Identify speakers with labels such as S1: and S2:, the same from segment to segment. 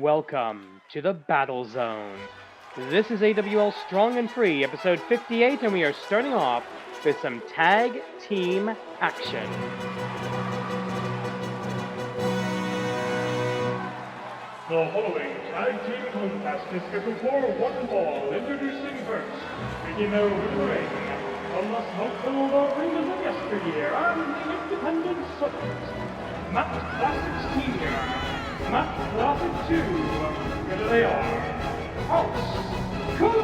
S1: Welcome to the Battle Zone. This is AWL Strong and Free, episode 58, and we are starting off with some tag team action.
S2: The following tag team contest is scheduled for one fall. Introducing first, beginning over the ring, from the smoke-filled arenas of yesteryear and the independent circuit, Matt Classic Senior, Matt Classic 2, here they are, House Classic!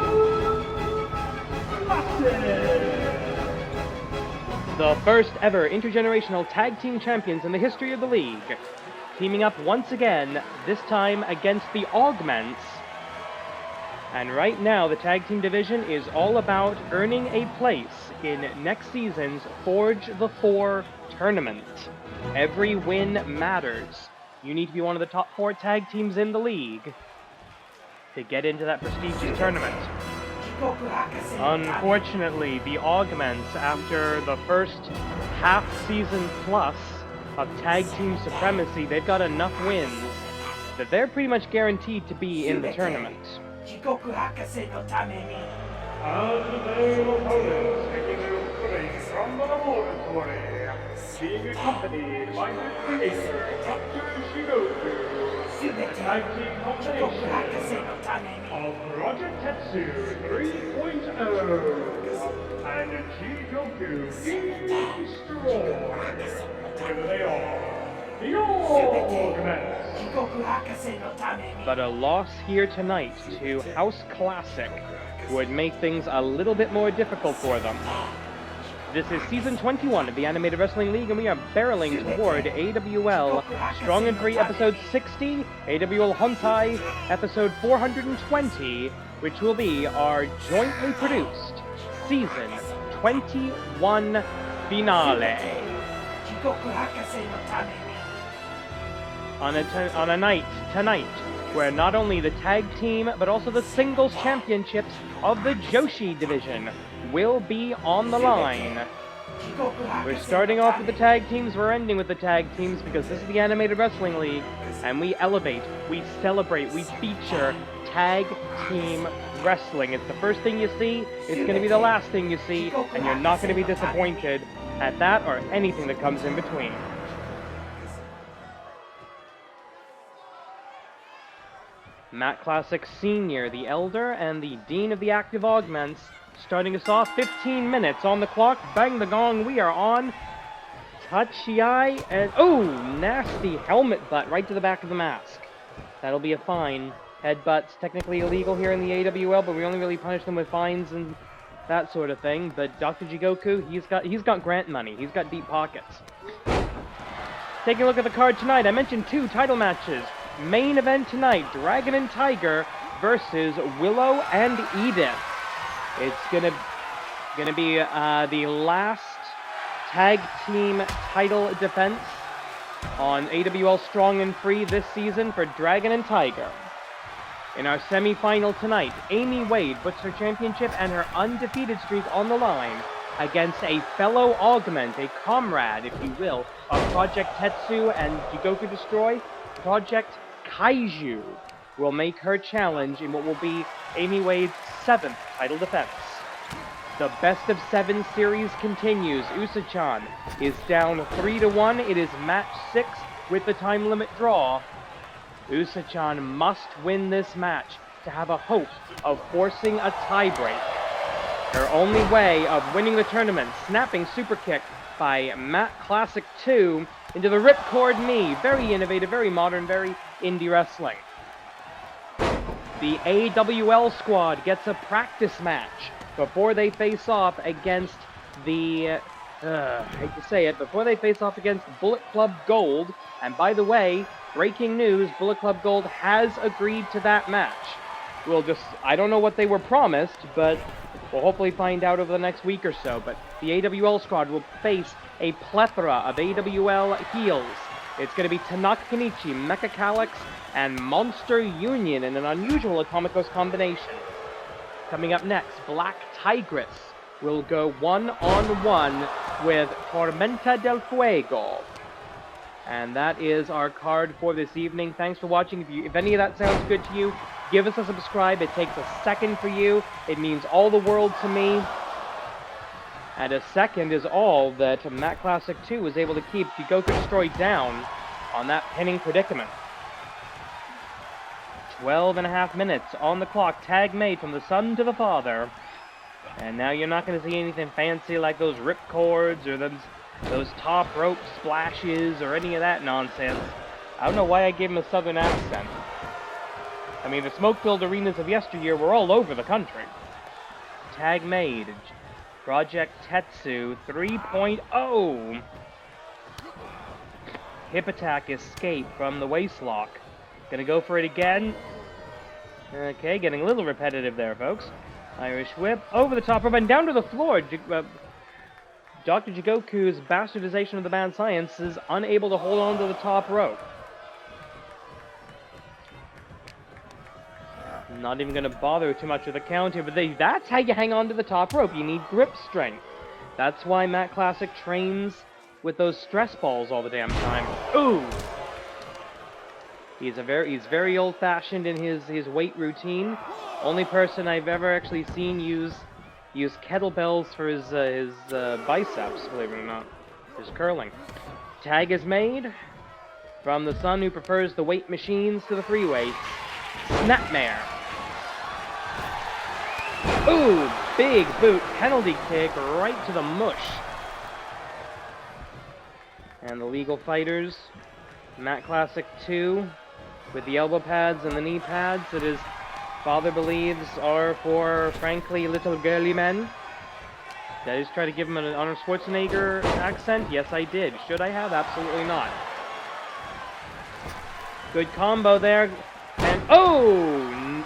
S1: The first ever intergenerational tag team champions in the history of the league. Teaming up once again, this time against the Augments. And right now, the tag team division is all about earning a place in next season's Forge the 4 tournament. Every win matters. You need to be one of the top 4 tag teams in the league to get into that prestigious tournament. Unfortunately, the Augments, after the first half-season plus of tag team supremacy, they've got enough wins that they're pretty much guaranteed to be in the tournament.
S2: And their opponents taking their footing from the laboratory, being accompanied by the creator, Dr. Shigoku, the tag team combination of Project Tetsu 3.0 and Jigoku Destroy. Here they are, the Augments.
S1: But a loss here tonight to House Classic would make things a little bit more difficult for them. This is Season 21 of the Animated Wrestling League, and we are barreling toward AWL Strong and Free Episode 60, AWL Hontai Episode 420, which will be our jointly produced Season 21 finale. On a night tonight where not only the tag team but also the singles championships of the Joshi division will be on the line. We're starting off with the tag teams, we're ending with the tag teams because this is the Animated Wrestling League, and we elevate, we celebrate, we feature tag team wrestling. It's the first thing you see, it's going to be the last thing you see, and you're not going to be disappointed at that or anything that comes in between. Matt Classic Senior, the Elder, and the Dean of the Active Augments, starting us off. 15 minutes on the clock. Bang the gong, we are on. Touchy eye, and oh, nasty helmet butt right to the back of the mask. That'll be a fine. Headbutts technically illegal here in the AWL, but we only really punish them with fines and that sort of thing. But Dr. Jigoku, he's got grant money. He's got deep pockets. Taking a look at the card tonight, I mentioned 2 title matches. Main event tonight, Dragon and Tiger versus Willow and Edith. It's gonna be the last tag team title defense on AWL Strong and Free this season for Dragon and Tiger. In our semi-final tonight, Amy Wade puts her championship and her undefeated streak on the line against a fellow Augment, a comrade, if you will, of Project Tetsu and Jigoku Destroy. Project Kaiji will make her challenge in what will be Amy Wade's 7th title defense. The best of 7 series continues. Usa-chan is down 3-1. It is match 6 with the time limit draw. Usa-chan must win this match to have a hope of forcing a tiebreak. Her only way of winning the tournament, snapping super kick by Matt Classic 2 into the ripcord knee. Very innovative, very modern, very indie wrestling. The AWL squad gets a practice match before they face off against the, I hate to say it, before they face off against Bullet Club Gold. And by the way, breaking news, Bullet Club Gold has agreed to that match. I don't know what they were promised, but we'll hopefully find out over the next week or so. But the AWL squad will face a plethora of AWL heels. It's going to be Tanaka Kenichi, Mecha Callus, and Monster Union in an unusual Atomicos combination. Coming up next, Black Tigress will go one-on-one with Tormenta del Fuego. And that is our card for this evening. Thanks for watching. If any of that sounds good to you, give us a subscribe. It takes a second for you. It means all the world to me. And a second is all that Matt Classic 2 was able to keep Jigoku Destroyed down on that pinning predicament. 12.5 minutes on the clock. Tag made from the son to the father. And now you're not going to see anything fancy like those ripcords or those top rope splashes or any of that nonsense. I don't know why I gave him a southern accent. I mean, the smoke-filled arenas of yesteryear were all over the country. Tag made. Project Tetsu 3.0. Hip attack escape from the waistlock. Gonna go for it again. Okay, getting a little repetitive there, folks. Irish whip over the top rope and down to the floor. Dr. Jigoku's bastardization of the bad science is unable to hold on to the top rope. Not even going to bother too much with the count here, but that's how you hang on to the top rope. You need grip strength. That's why Matt Classic trains with those stress balls all the damn time. Ooh! He's very old-fashioned in his weight routine. Only person I've ever actually seen use kettlebells for his biceps, believe it or not. His curling. Tag is made from the son who prefers the weight machines to the free weights. Snapmare. Ooh, big boot, penalty kick right to the mush. And the legal fighters, Matt Classic 2, with the elbow pads and the knee pads that his father believes are for, frankly, little girly men. Did I just try to give him an Arnold Schwarzenegger accent? Yes, I did. Should I have? Absolutely not. Good combo there. And, oh!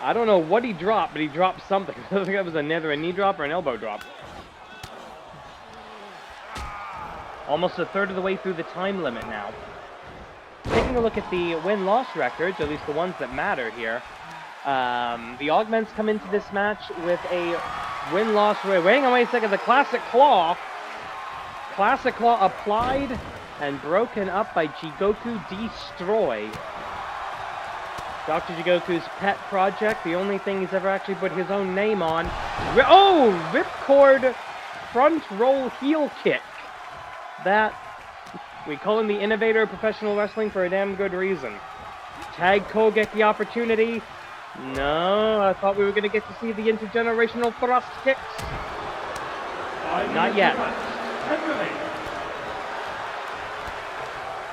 S1: I don't know what he dropped, but he dropped something. I think that was either a knee drop or an elbow drop. Almost a third of the way through the time limit now. Taking a look at the win-loss records, at least the ones that matter here. The Augments come into this match with a win-loss rate. Wait a second, the Classic Claw. Classic Claw applied and broken up by Jigoku Destroy. Dr. Jigoku's pet project, the only thing he's ever actually put his own name on. Oh! Ripcord front roll heel kick. That, we call him the innovator of professional wrestling for a damn good reason. Tag Cole get the opportunity. No, I thought we were going to get to see the intergenerational thrust kicks. Not yet.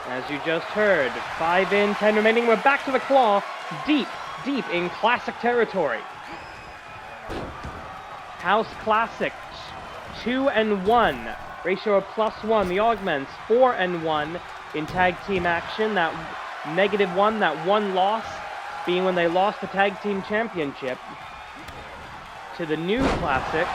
S1: As you just heard, 5 in, 10 remaining. We're back to the claw, deep in classic territory. House Classic, 2-1. Ratio of +1. The Augments, 4-1 in tag team action. That -1, that one loss being when they lost the tag team championship to the new Classics.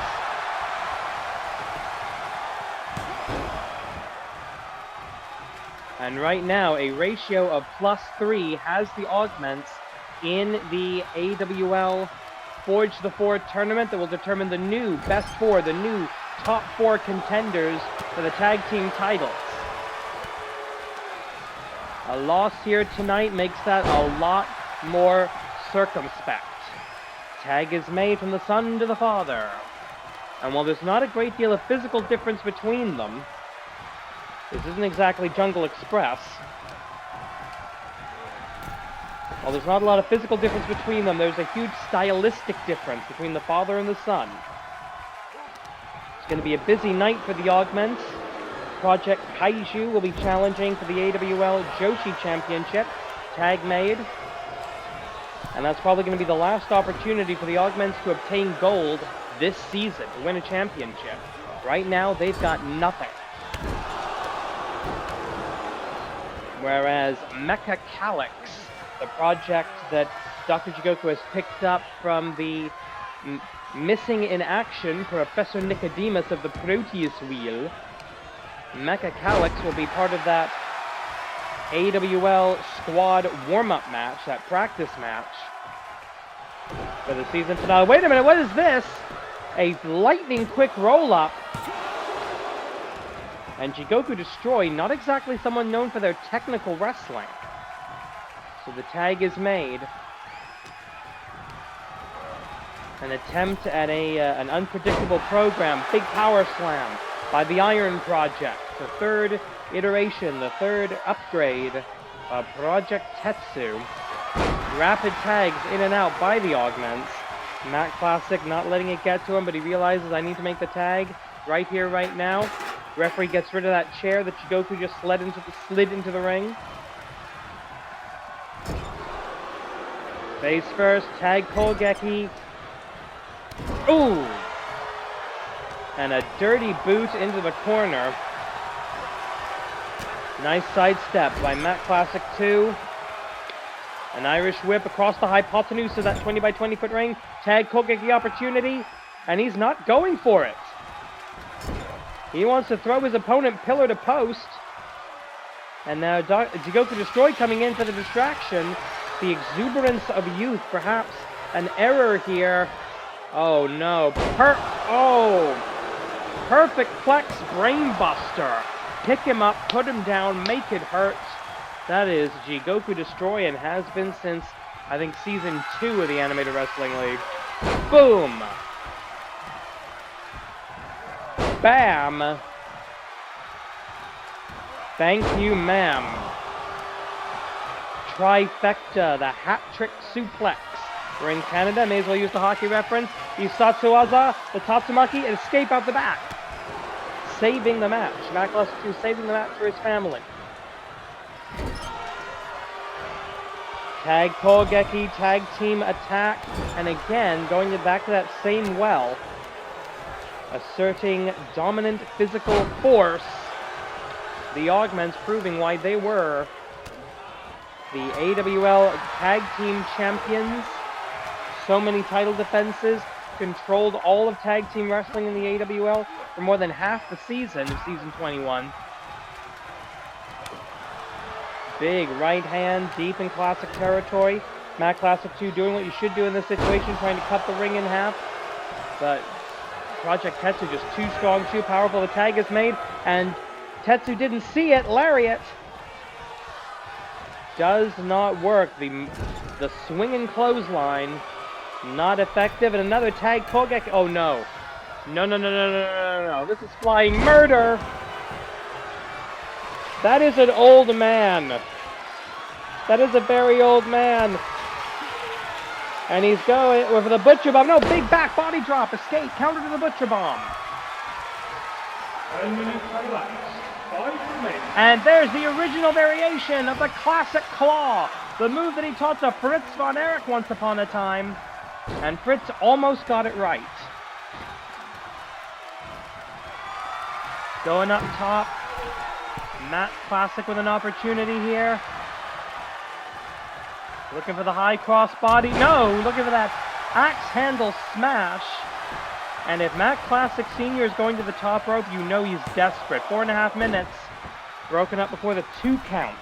S1: And right now, a ratio of +3 has the Augments in the AWL Forge the 4 tournament that will determine the new best 4, the new top 4 contenders for the tag team titles. A loss here tonight makes that a lot more circumspect. Tag is made from the son to the father. And while there's not a great deal of physical difference between them, this isn't exactly Jungle Express. While there's not a lot of physical difference between them, there's a huge stylistic difference between the father and the son. It's going to be a busy night for the Augments. Project Kaiji will be challenging for the AWL Joshi Championship. Tag made. And that's probably going to be the last opportunity for the Augments to obtain gold this season, to win a championship. Right now, they've got nothing. Whereas Mecha Callus, the project that Dr. Jigoku has picked up from the missing in action Professor Nicodemus of the Proteus Wheel, Mecha Callus will be part of that AWL squad warm-up match, that practice match for the season finale. Wait a minute, what is this? A lightning quick roll-up. And Jigoku Destroy, not exactly someone known for their technical wrestling. So the tag is made. An attempt at an unpredictable program. Big power slam by the Iron Project. The third iteration, the third upgrade of Project Tetsu. Rapid tags in and out by the Augments. Matt Classic not letting it get to him, but he realizes I need to make the tag right here, right now. Referee gets rid of that chair that Jigoku just slid into the ring. Face first, tag Kogeki. Ooh! And a dirty boot into the corner. Nice sidestep by Matt Classic 2. An Irish whip across the hypotenuse of that 20 by 20 foot ring. Tag Kogeki opportunity, and he's not going for it. He wants to throw his opponent pillar to post. And now Jigoku Destroy coming in for the distraction. The exuberance of youth, perhaps an error here. Oh no. Perfect flex brainbuster. Pick him up, put him down, make it hurt. That is Jigoku Destroy and has been since, I think, Season 2 of the Animated Wrestling League. Boom! Bam! Thank you, ma'am. Trifecta, the hat-trick suplex. We're in Canada, may as well use the hockey reference. Isatsuwaza, the Tatsumaki, and escape out the back. Saving the match. Matt Classic 2 saving the match for his family. Tag Kogeki, tag team attack, and again, going back to that same well. Asserting dominant physical force. The Augments proving why they were the AWL Tag Team Champions. So many title defenses. Controlled all of Tag Team Wrestling in the AWL for more than half the season of Season 21. Big right hand, deep in Classic territory. Matt Classic 2 doing what you should do in this situation, trying to cut the ring in half. But Project Tetsu just too strong, too powerful. The tag is made, and Tetsu didn't see it. Lariat does not work. The swinging clothesline, not effective. And another tag Kogeki. Oh no. No. This is flying murder. That is an old man. That is a very old man. And he's going for the Butcher Bomb. No, big back body drop. Escape. Counter to the Butcher Bomb.
S2: 10 minutes elapsed. 5 remaining.
S1: And there's the original variation of the classic claw. The move that he taught to Fritz von Erich once upon a time. And Fritz almost got it right. Going up top. Matt Classic with an opportunity here. Looking for the high cross body. No, looking for that axe handle smash. And if Matt Classic Sr. is going to the top rope, you know he's desperate. 4.5 minutes. Broken up before the 2 count.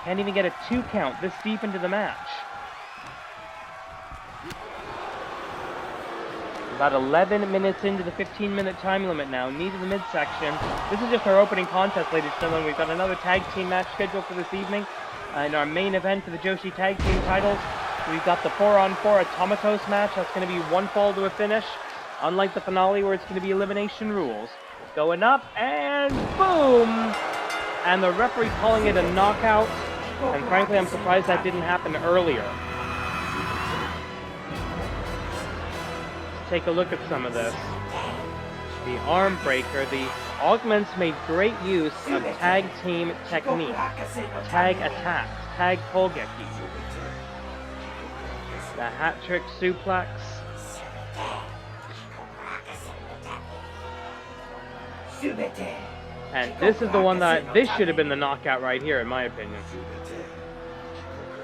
S1: Can't even get a 2 count this deep into the match. About 11 minutes into the 15-minute time limit now. Knee to the midsection. This is just our opening contest, ladies and gentlemen. We've got another tag team match scheduled for this evening. In our main event for the Joshi tag team titles, we've got the 4-on-4 Atomicos match. That's going to be one fall to a finish. Unlike the finale where it's going to be elimination rules. Going up and boom! And the referee calling it a knockout. And frankly, I'm surprised that didn't happen earlier. Take a look at some of this. The arm breaker, the Augments made great use of tag team technique. Tag attacks, tag Kogeki. The hat trick suplex. And this is the one that, this should have been the knockout right here, in my opinion.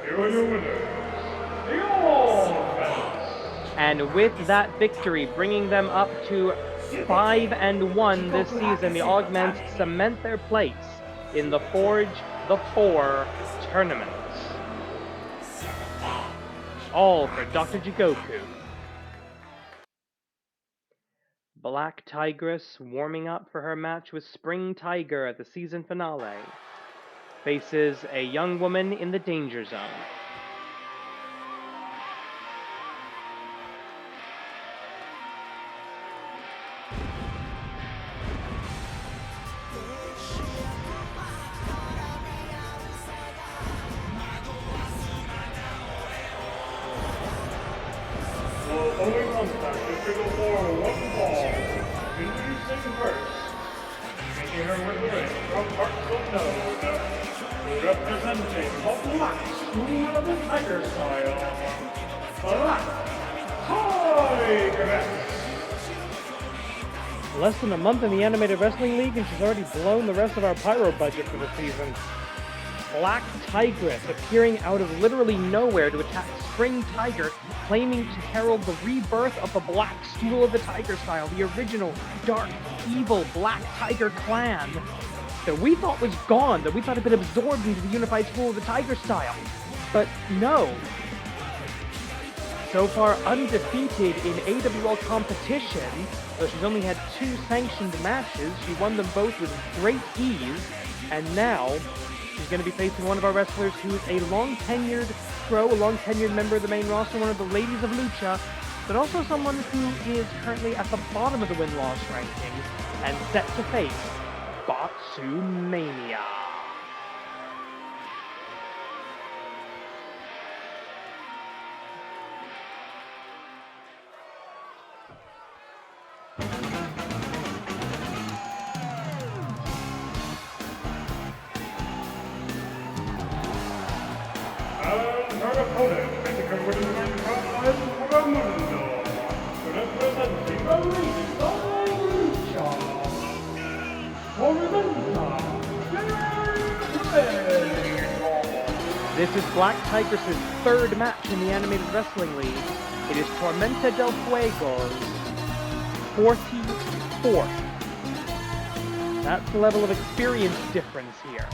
S2: Here are your winners, the Augments.
S1: And with that victory, bringing them up to 5-1 this season, the Augments cement their place in the Forge the 4 tournament. All for Dr. Jigoku. Black Tigress warming up for her match with Spring Tiger at the season finale. Faces a young woman in the danger zone.
S2: Following contest is scheduled for one fall. Introducing first, making her way to the ring from parts unknown, representing the Black School of the Tiger style, Black Tigress.
S1: Less than a month in the Animated Wrestling League and she's already blown the rest of our pyro budget for the season. Black Tigress appearing out of literally nowhere to attack Spring Tiger, claiming to herald the rebirth of the Black School of the Tiger style, the original dark, evil Black Tiger clan that we thought was gone, that we thought had been absorbed into the unified School of the Tiger style. But no. So far undefeated in AWL competition, though she's only had 2 sanctioned matches. She won them both with great ease, and now she's going to be facing one of our wrestlers who's a long-tenured pro, a long-tenured member of the main roster, one of the ladies of Lucha, but also someone who is currently at the bottom of the win-loss rankings and set to face Botsumania.
S2: And her opponent, making her way to the ring from Fuego, representing the ladies of Lucha, Tormenta.
S1: This is Black Tigress' 3rd match in the Animated Wrestling League. It is Tormenta del Fuego's 44th. That's the level of experience difference here.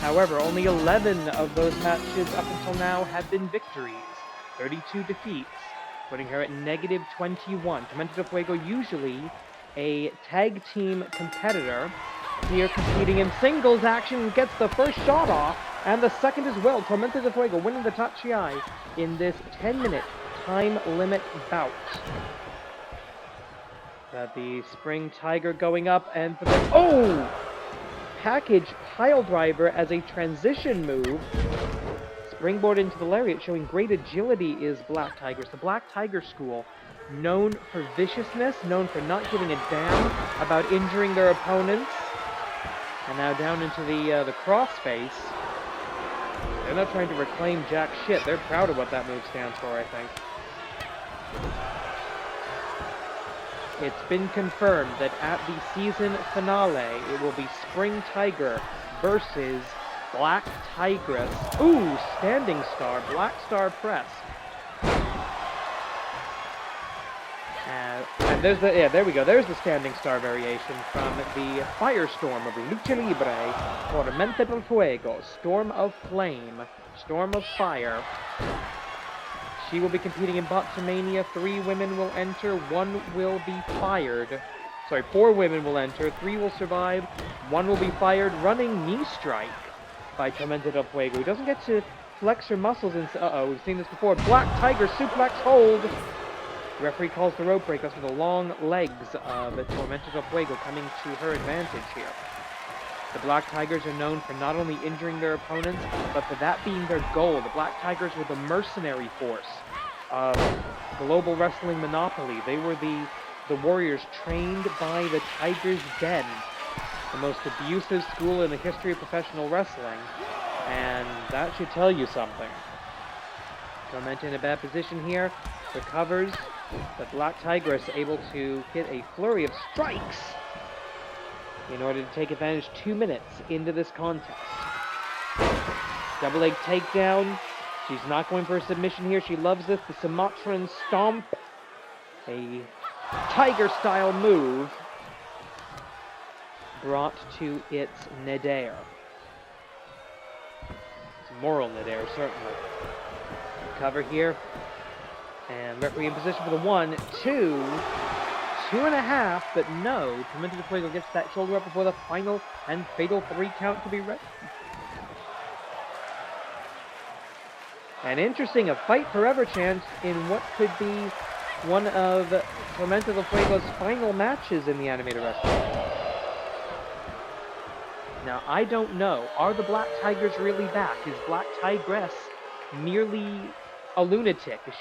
S1: However, only 11 of those matches up until now have been victories. 32 defeats, putting her at -21. Tormenta del Fuego, usually a tag team competitor, here competing in singles action, gets the first shot off, and the second as well. Tormenta del Fuego winning the Tachiai in this 10-minute time limit bout. The Spring Tiger going up, and for the package pile driver as a transition move. Springboard into the lariat, showing great agility is Black Tigress. The Black Tiger School, known for viciousness, known for not giving a damn about injuring their opponents. And now down into the crossface. They're not trying to reclaim jack shit. They're proud of what that move stands for, I think. It's been confirmed that at the season finale, it will be Spring Tiger versus Black Tigress. Ooh, standing star, Black Star Press. And there's there we go. There's the standing star variation from the Firestorm of Lucha Libre, Tormenta del Fuego, Storm of Flame, Storm of Fire. She will be competing in Botsumania. 3 women will enter, 1 will be fired. Sorry, 4 women will enter, 3 will survive, 1 will be fired. Running knee strike by Tormenta del Fuego, who doesn't get to flex her muscles. We've seen this before. Black Tiger suplex hold. Referee calls the rope break. That's for the long legs of Tormenta del Fuego coming to her advantage here. The Black Tigers are known for not only injuring their opponents, but for that being their goal. The Black Tigers were the mercenary force of global wrestling monopoly. They were the warriors trained by the Tiger's Den, the most abusive school in the history of professional wrestling. And that should tell you something. Tormenta in a bad position here, recovers. The Black Tigress able to hit a flurry of strikes in order to take advantage 2 minutes into this contest. Double leg takedown. She's not going for a submission here. She loves this. The Sumatran Stomp. A Tiger-style move brought to its nadir. It's a moral nadir, certainly. Cover here. And referee in position for the 1, 2. 2.5, but no. Tormenta de Fuego gets that shoulder up before the final and fatal 3 count to be ready. And interesting, a fight forever chance in what could be one of Tormenta de Fuego's final matches in the animated wrestling. Now, I don't know. Are the Black Tigers really back? Is Black Tigress merely a lunatic? Is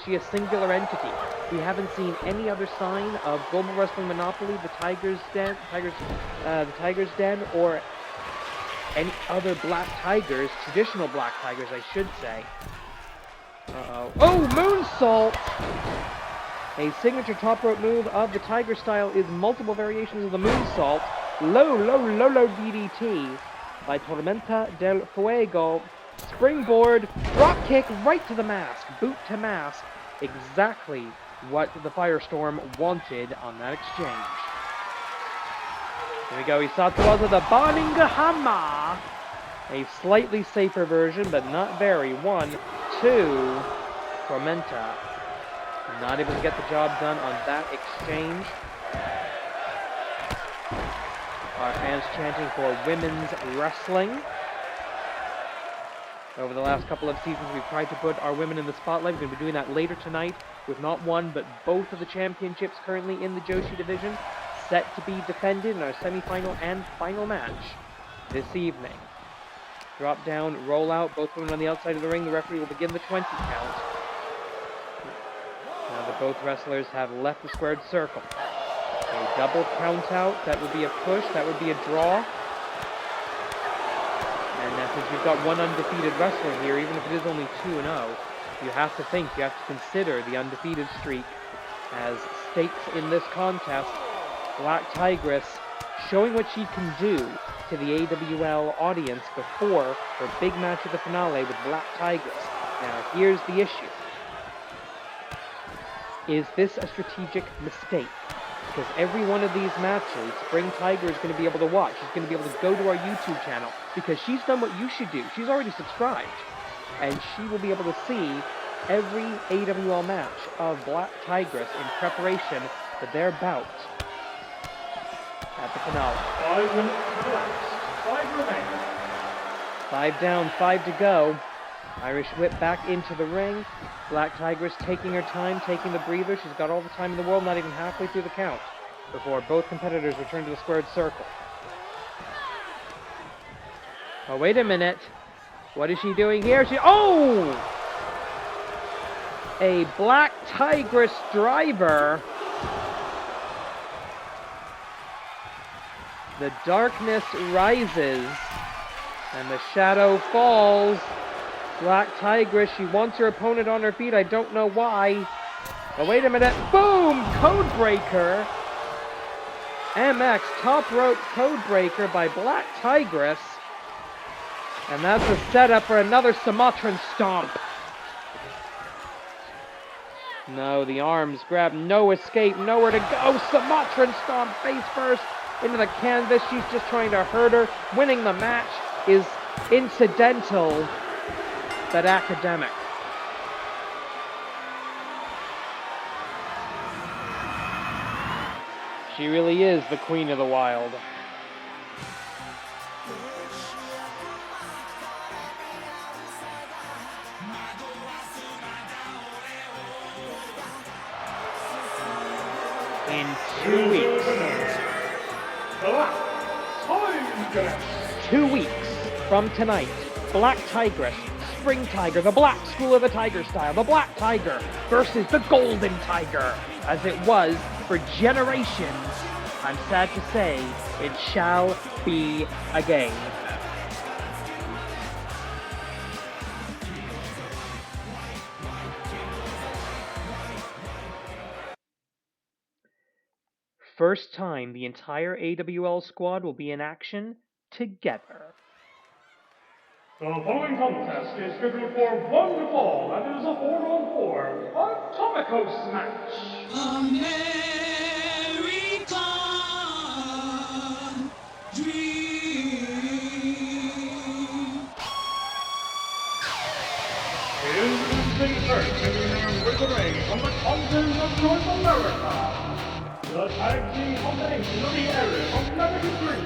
S1: she a singular entity? We haven't seen any other sign of Global Wrestling Monopoly, the Tigers Den, or any other Black Tigers, traditional Black Tigers, I should say. Uh-oh. Oh, moonsault! A signature top rope move of the Tiger style is multiple variations of the moonsault. Low DDT by Tormenta del Fuego. Springboard, drop kick right to the mask, boot to mask. Exactly what the Firestorm wanted on that exchange. Here we go, Isatuwaza the Baningahama. A slightly safer version, but not very. 1, 2, Tormenta. Not able to get the job done on that exchange. Our fans chanting for women's wrestling. Over the last couple of seasons, we've tried to put our women in the spotlight. We're going to be doing that later tonight with not one, but both of the championships currently in the Joshi division, set to be defended in our semifinal and final match this evening. Drop down, roll out, both women on the outside of the ring. The referee will begin the 20 count. Now that both wrestlers have left the squared circle. A double count out, that would be a push, that would be a draw. And since we've got one undefeated wrestler here, even if it is only 2-0, you have to consider the undefeated streak as stakes in this contest. Black Tigress showing what she can do to the AWL audience before her big match at the finale with Black Tigress. Now, here's the issue. Is this a strategic mistake? Because every one of these matches, Spring Tiger is going to be able to watch. She's going to be able to go to our YouTube channel because she's done what you should do. She's already subscribed. And she will be able to see every AWL match of Black Tigress in preparation for their bout at the finale.
S2: 5 minutes elapsed. 5 remain.
S1: 5 down, 5 to go. Irish whip back into the ring. Black Tigress taking her time, taking the breather. She's got all the time in the world, not even halfway through the count, before both competitors return to the squared circle. Oh, wait a minute. What is she doing here? Oh! A Black Tigress driver. The darkness rises, and the shadow falls. Black Tigress, she wants her opponent on her feet. I don't know why. Oh, wait a minute. Boom! Codebreaker. MX top rope codebreaker by Black Tigress. And that's a setup for another Sumatran stomp. No, the arms grab. No escape. Nowhere to go. Sumatran stomp face first into the canvas. She's just trying to hurt her. Winning the match is incidental, but academic. She really is the queen of the wild. In 2 weeks. 2 weeks from tonight, Black Tigress, Spring Tiger, the Black School of the Tiger style, the Black Tiger versus the Golden Tiger, as it was for generations. I'm sad to say, it shall be again. First time the entire AWL squad will be in action together.
S2: The following contest is scheduled for 1 fall, and it is a 4-on-4 Atomicos match.
S3: American Dream.
S2: Introducing first, entering with the ring from the continent of North America, the tag team combination of the era of '93,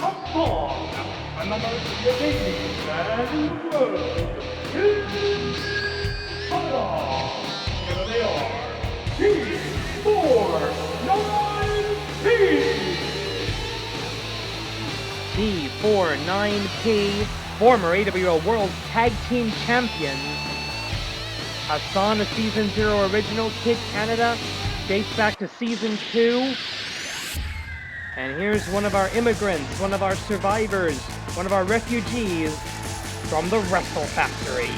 S2: of Strong, and the most amazing man in the world, is Tanaka. Here they are,
S1: T49P, former AWL World Tag Team Champions. Hassan, a Season 0 original, Kid Canada, dates back to Season 2. And here's one of our immigrants, one of our survivors, one of our refugees from the Wrestle Factory.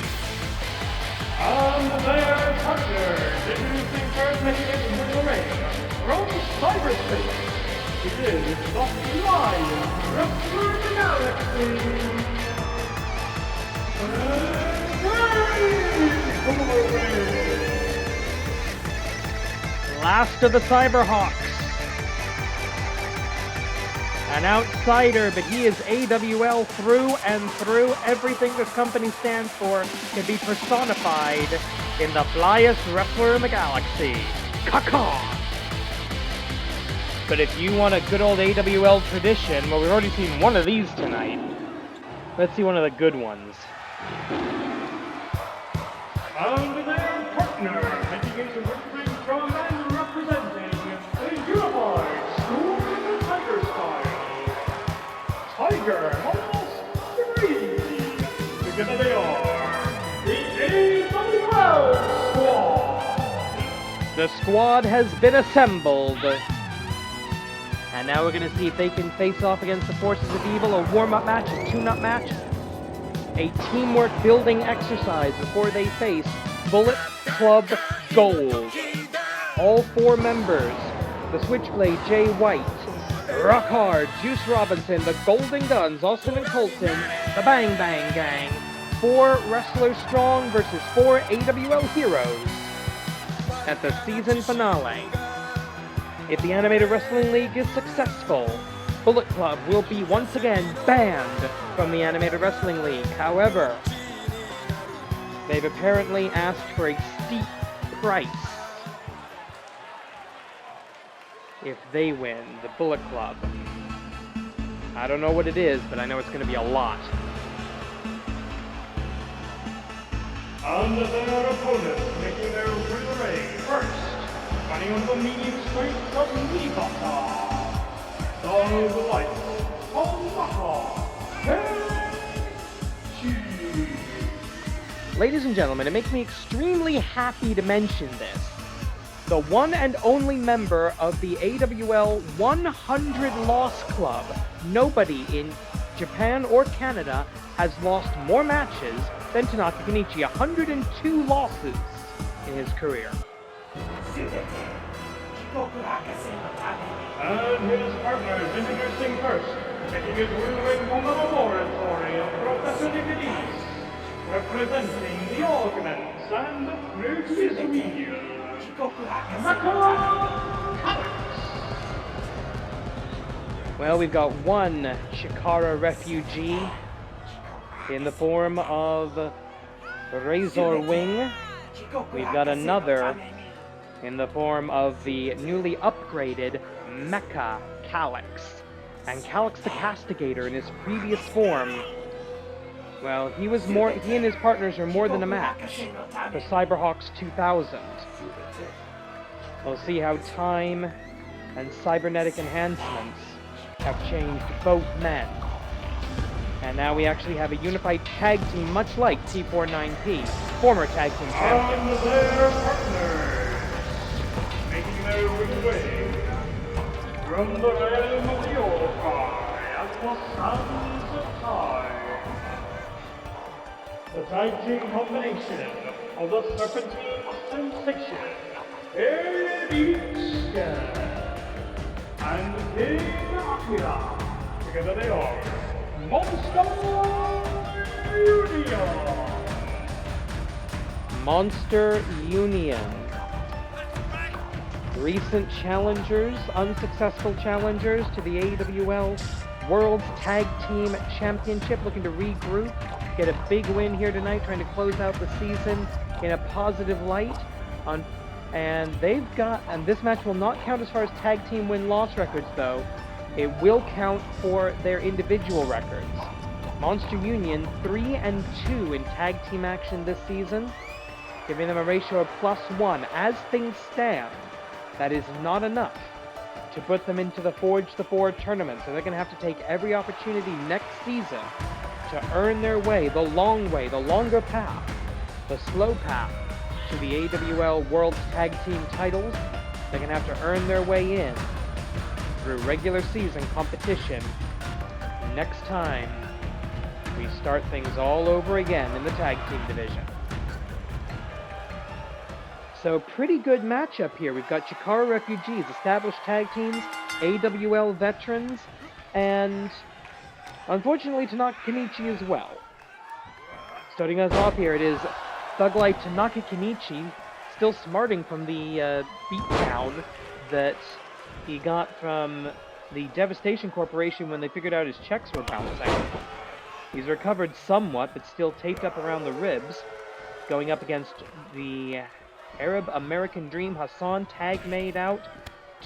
S2: And their partners, introducing first making it into the ring, from cyberspace, it is the Flying Wrestler of the Galaxy.
S1: Last of the Cyberhawks. An outsider, but he is AWL through and through. Everything this company stands for can be personified in the flyest wrestler in the galaxy, Kaka. But if you want a good old AWL tradition, well, we've already seen one of these tonight. Let's see one of the good ones.
S2: And their partner, making into wrestling from and representing the unified School of the Tiger style, Tiger almost 3. Together they are the AWL Strong.
S1: The squad has been assembled. And now we're going to see if they can face off against the forces of evil. A warm-up match, a tune-up match. A teamwork building exercise before they face Bullet Club Gold. All 4 members, the Switchblade Jay White, Rock Hard, Juice Robinson, the Golden Guns, Austin and Colton, the Bang Bang Gang. 4 wrestlers strong versus 4 AWL heroes at the season finale. If the Animated Wrestling League is successful, Bullet Club will be once again banned from the Animated Wrestling League. However, they've apparently asked for a steep price if they win the Bullet Club. I don't know what it is, but I know it's going to be a lot.
S2: And their opponents making their way to the ring first, fighting on the medium strength of Niigata. All the lights, Tanaka, Kaiji.
S1: Ladies and gentlemen, it makes me extremely happy to mention this. The one and only member of the AWL 100 Loss Club. Nobody in Japan or Canada has lost more matches than Tanaka Kenichi. 102 losses in his career.
S2: And his partners introducing first, making his way from the laboratory of Professor Nicodemus, representing the Augments and the Surreal, Callus.
S1: Well, we've got one Chikara refugee in the form of Razor Wing. We've got another in the form of the newly upgraded Mecha Callus. And Callus the Castigator in his previous form, well, he and his partners are more than a match for Cyberhawks 2000. We'll see how time and cybernetic enhancements have changed both men. And now we actually have a unified tag team, much like T49P, former tag team champions.
S2: And their partners, making their way from the realm of the Yokai as the Sons of Time. The tag team combination of the Serpentine Sensation, Edith, and King Akira. Together they are
S1: Monster Union. Recent challengers, unsuccessful challengers to the AWL World Tag Team Championship, looking to regroup, get a big win here tonight, trying to close out the season in a positive light. And and this match will not count as far as tag team win-loss records though. It will count for their individual records. Monster Union 3-2 in tag team action this season, giving them a ratio of +1. As things stand, that is not enough to put them into the Forge the Four tournament, so they're going to have to take every opportunity next season to earn their way, the longer path, the slow path to the AWL World Tag Team titles. They're going to have to earn their way in through regular season competition next time we start things all over again in the tag team division. So pretty good matchup here. We've got Chikara Refugees, established tag teams, AWL veterans, and unfortunately Tanaka Kenichi as well. Starting us off here, it is Thug Life Tanaka Kenichi, still smarting from the beatdown that he got from the Devastation Corporation when they figured out his checks were bouncing. He's recovered somewhat, but still taped up around the ribs, going up against the Arab American Dream Hassan, tag made out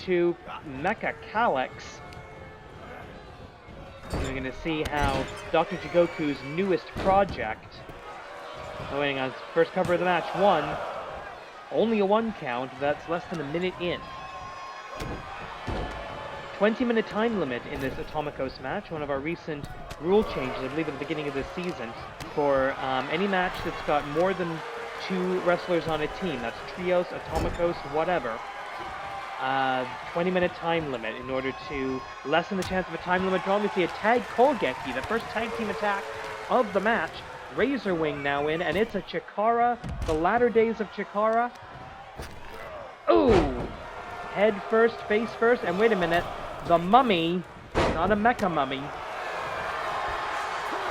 S1: to Mecha Callus. We're going to see how Dr. Jigoku's newest project, waiting on his first cover of the match, only a 1 count, that's less than a minute in. 20-minute time limit in this Atomicos match, one of our recent rule changes, I believe at the beginning of this season, for any match that's got more than 2 wrestlers on a team. That's trios, Atomicos, whatever. 20-minute time limit in order to lessen the chance of a time limit draw. We see a tag Kogeki, the first tag team attack of the match. Razor Wing now in, and it's a Chikara, the latter days of Chikara. Ooh! Head first, face first, and wait a minute, the mummy, not a mecha mummy.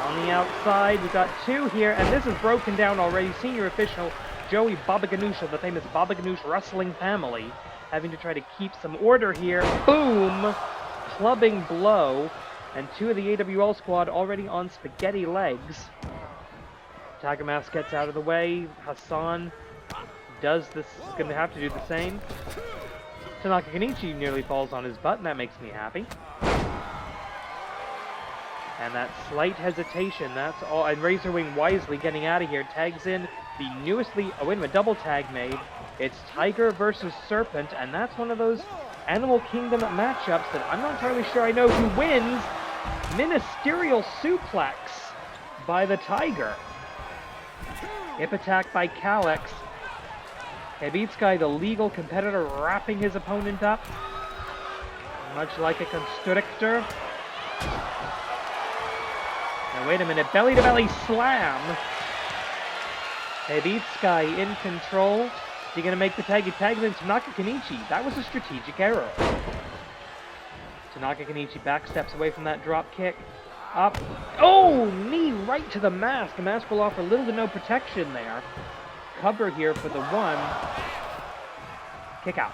S1: On the outside, we've got 2 here, and this is broken down already. Senior official Joey Baba Ganoush of the famous Baba Ganoush wrestling family, having to try to keep some order here. Boom! Clubbing blow, and 2 of the AWL squad already on spaghetti legs. Tiger Mask gets out of the way. Hassan does this, going to have to do the same. Tanaka Kenichi nearly falls on his butt, and that makes me happy. And that slight hesitation, that's all. And Razor Wing wisely getting out of here, tags in the double tag made. It's Tiger versus Serpent, and that's one of those Animal Kingdom matchups that I'm not entirely sure I know who wins. Ministerial suplex by the Tiger. Hip attack by Callus. Hebitsukai, the legal competitor, wrapping his opponent up, much like a constrictor. Now wait a minute, belly-to-belly slam. Hebitsukai in control. Is he going to make the tag? He tags in Tanaka Kenichi. That was a strategic error. Tanaka Kenichi backsteps away from that drop kick. Up. Oh! Knee right to the mask. The mask will offer little to no protection there. Cover here for the 1. Kick out.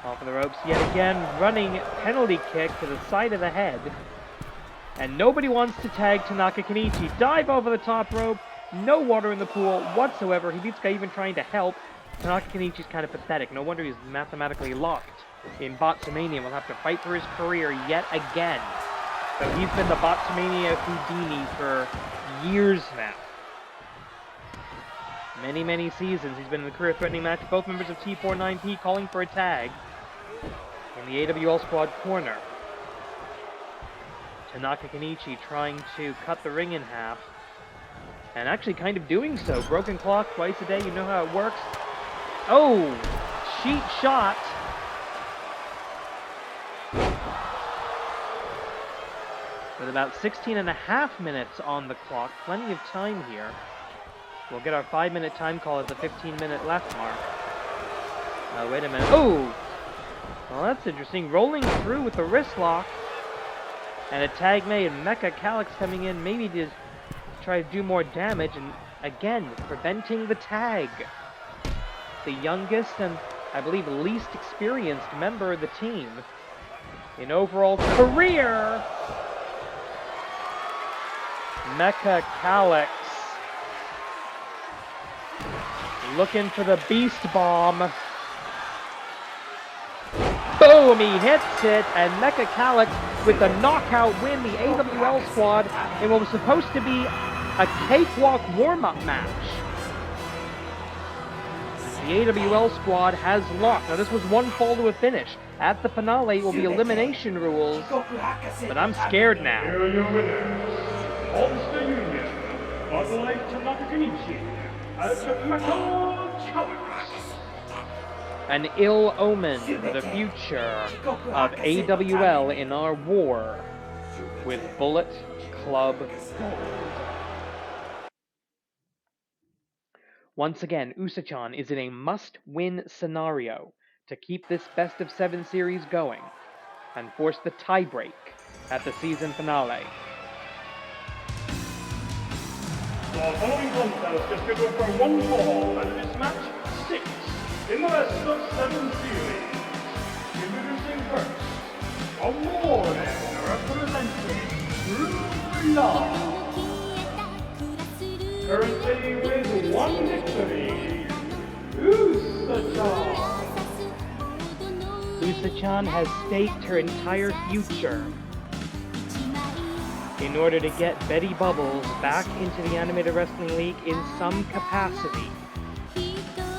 S1: Off of the ropes yet again. Running penalty kick to the side of the head. And nobody wants to tag Tanaka Kenichi. Dive over the top rope. No water in the pool whatsoever. Hebitsukai even trying to help. Tanaka Kenichi's kind of pathetic. No wonder he's mathematically locked in Botsumania. Will have to fight for his career yet again. So he's been the Botsumania Houdini for years now. Many seasons he's been in the career-threatening match. Both members of T49P calling for a tag in the AWL squad corner. Tanaka Kenichi trying to cut the ring in half. And actually kind of doing so. Broken clock twice a day, you know how it works. Oh! Cheat shot! With about 16.5 minutes on the clock, plenty of time here. We'll get our 5-minute time call at the 15-minute left mark. Wait a minute. Oh! Well, that's interesting. Rolling through with the wrist lock. And a tag made. Mecha Callus coming in maybe to try to do more damage. And again, preventing the tag. The youngest and I believe least experienced member of the team in overall career. Mecha Callus Looking for the Beast Bomb. Boom! He hits it, and Mecha Callus with the knockout win, the AWL squad, in what was supposed to be a cakewalk warm-up match. The AWL squad has lost. Now, this was one fall to a finish. At the finale, it will be elimination rules, but I'm scared now.
S2: Here are your winners. Monster Union, Godlike Tanaka Kaiji, and Mecha Callus.
S1: An ill omen for the future of AWL in our war with Bullet Club Gold. Once again, Usa-chan is in a must-win scenario to keep this best-of-7 series going and force the tiebreak at the season finale.
S2: The following contest is scheduled for one fall, and it is match 6 in the best of 7 series. Introducing first, a warrior representing Surreal. Currently with 1 victory, Usa-chan.
S1: Usa-chan has staked her entire future in order to get Betty Bubbles back into the Animated Wrestling League in some capacity.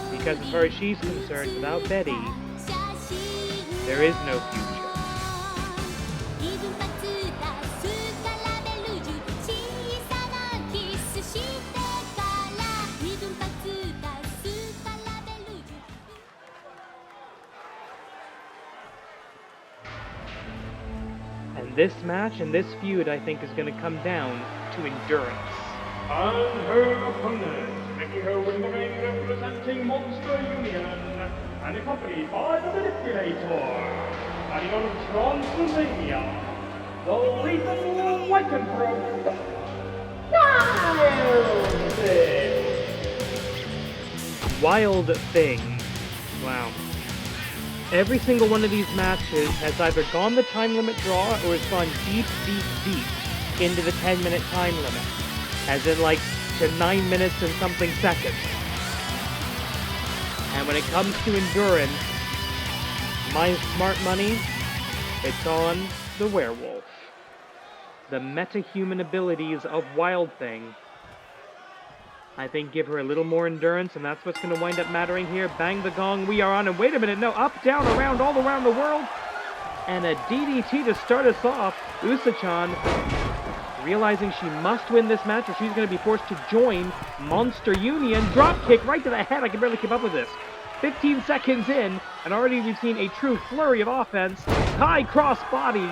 S1: Because as far as she's concerned, without Betty, there is no future. And this match and this feud, I think, is going to come down to endurance.
S2: And her opponent, making her win the ring representing Monster Union, and accompanied by the Manipulator, fighting out of Transylvania, the lethal lycanthrope,
S1: Wild Thing. Wow. Every single one of these matches has either gone the time limit draw or has gone deep, deep, deep into the 10-minute time limit. As in, like, to 9 minutes and something seconds. And when it comes to endurance, my smart money, it's on the werewolf. The meta-human abilities of Wild Thing, I think, give her a little more endurance, and that's what's going to wind up mattering here. Bang the gong, we are on, and wait a minute, no, up, down, around, all around the world, and a DDT to start us off. Usa-chan, realizing she must win this match or she's going to be forced to join Monster Union. Drop kick right to the head, I can barely keep up with this. 15 seconds in, and already we've seen a true flurry of offense. High cross body,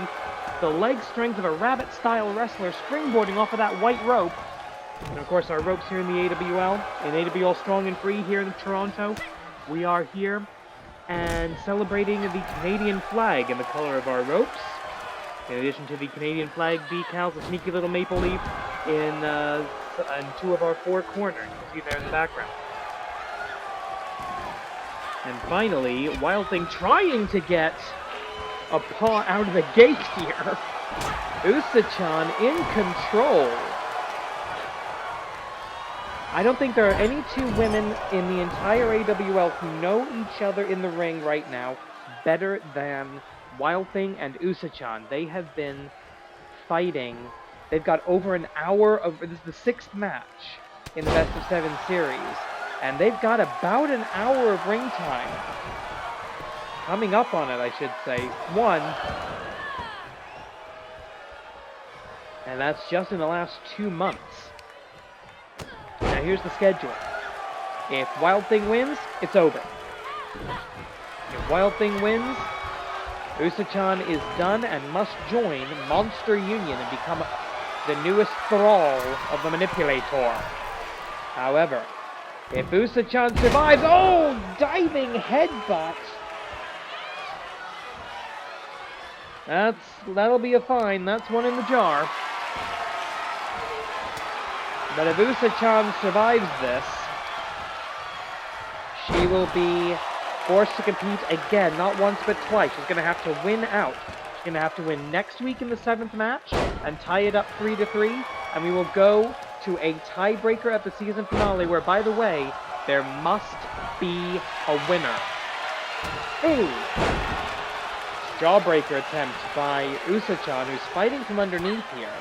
S1: the leg strength of a rabbit-style wrestler springboarding off of that white rope. And of course, our ropes here in the AWL, in AWL Strong and Free here in Toronto, we are here and celebrating the Canadian flag in the color of our ropes. In addition to the Canadian flag decals, a sneaky little maple leaf in 2 of our 4 corners. You can see there in the background. And finally, Wild Thing trying to get a paw out of the gate here. Usa-chan in control. I don't think there are any 2 women in the entire AWL who know each other in the ring right now better than Wild Thing and Usa-chan. They have been fighting. They've got over an hour of... This is the 6th match in the Best of 7 series. And they've got about an hour of ring time. Coming up on it, I should say. 1. And that's just in the last 2 months. Now here's the schedule. If Wild Thing wins, it's over. If Wild Thing wins, Usa-chan is done and must join Monster Union and become the newest thrall of the Manipulator. However, if Usa-chan survives... Oh! Diving headbutt! That'll be a fine. That's one in the jar. But if Usa-chan survives this, she will be forced to compete again, not once but twice. She's going to have to win out. She's going to have to win next week in the 7th match and tie it up 3-3, and we will go to a tiebreaker at the season finale where, by the way, There must be a winner. Ooh! Jawbreaker attempt by Usa-chan, who's fighting from underneath here.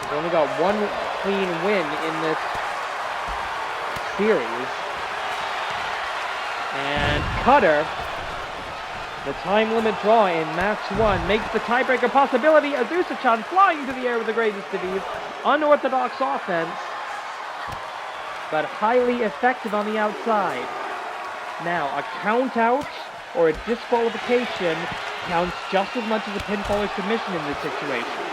S1: She's only got one clean win in this series. And Cutter, the time limit draw in match 1, makes the tiebreaker possibility as Usa-chan flying to the air with the greatest of ease. Unorthodox offense, but highly effective on the outside. Now, a count out or a disqualification counts just as much as a pinfall or submission in this situation.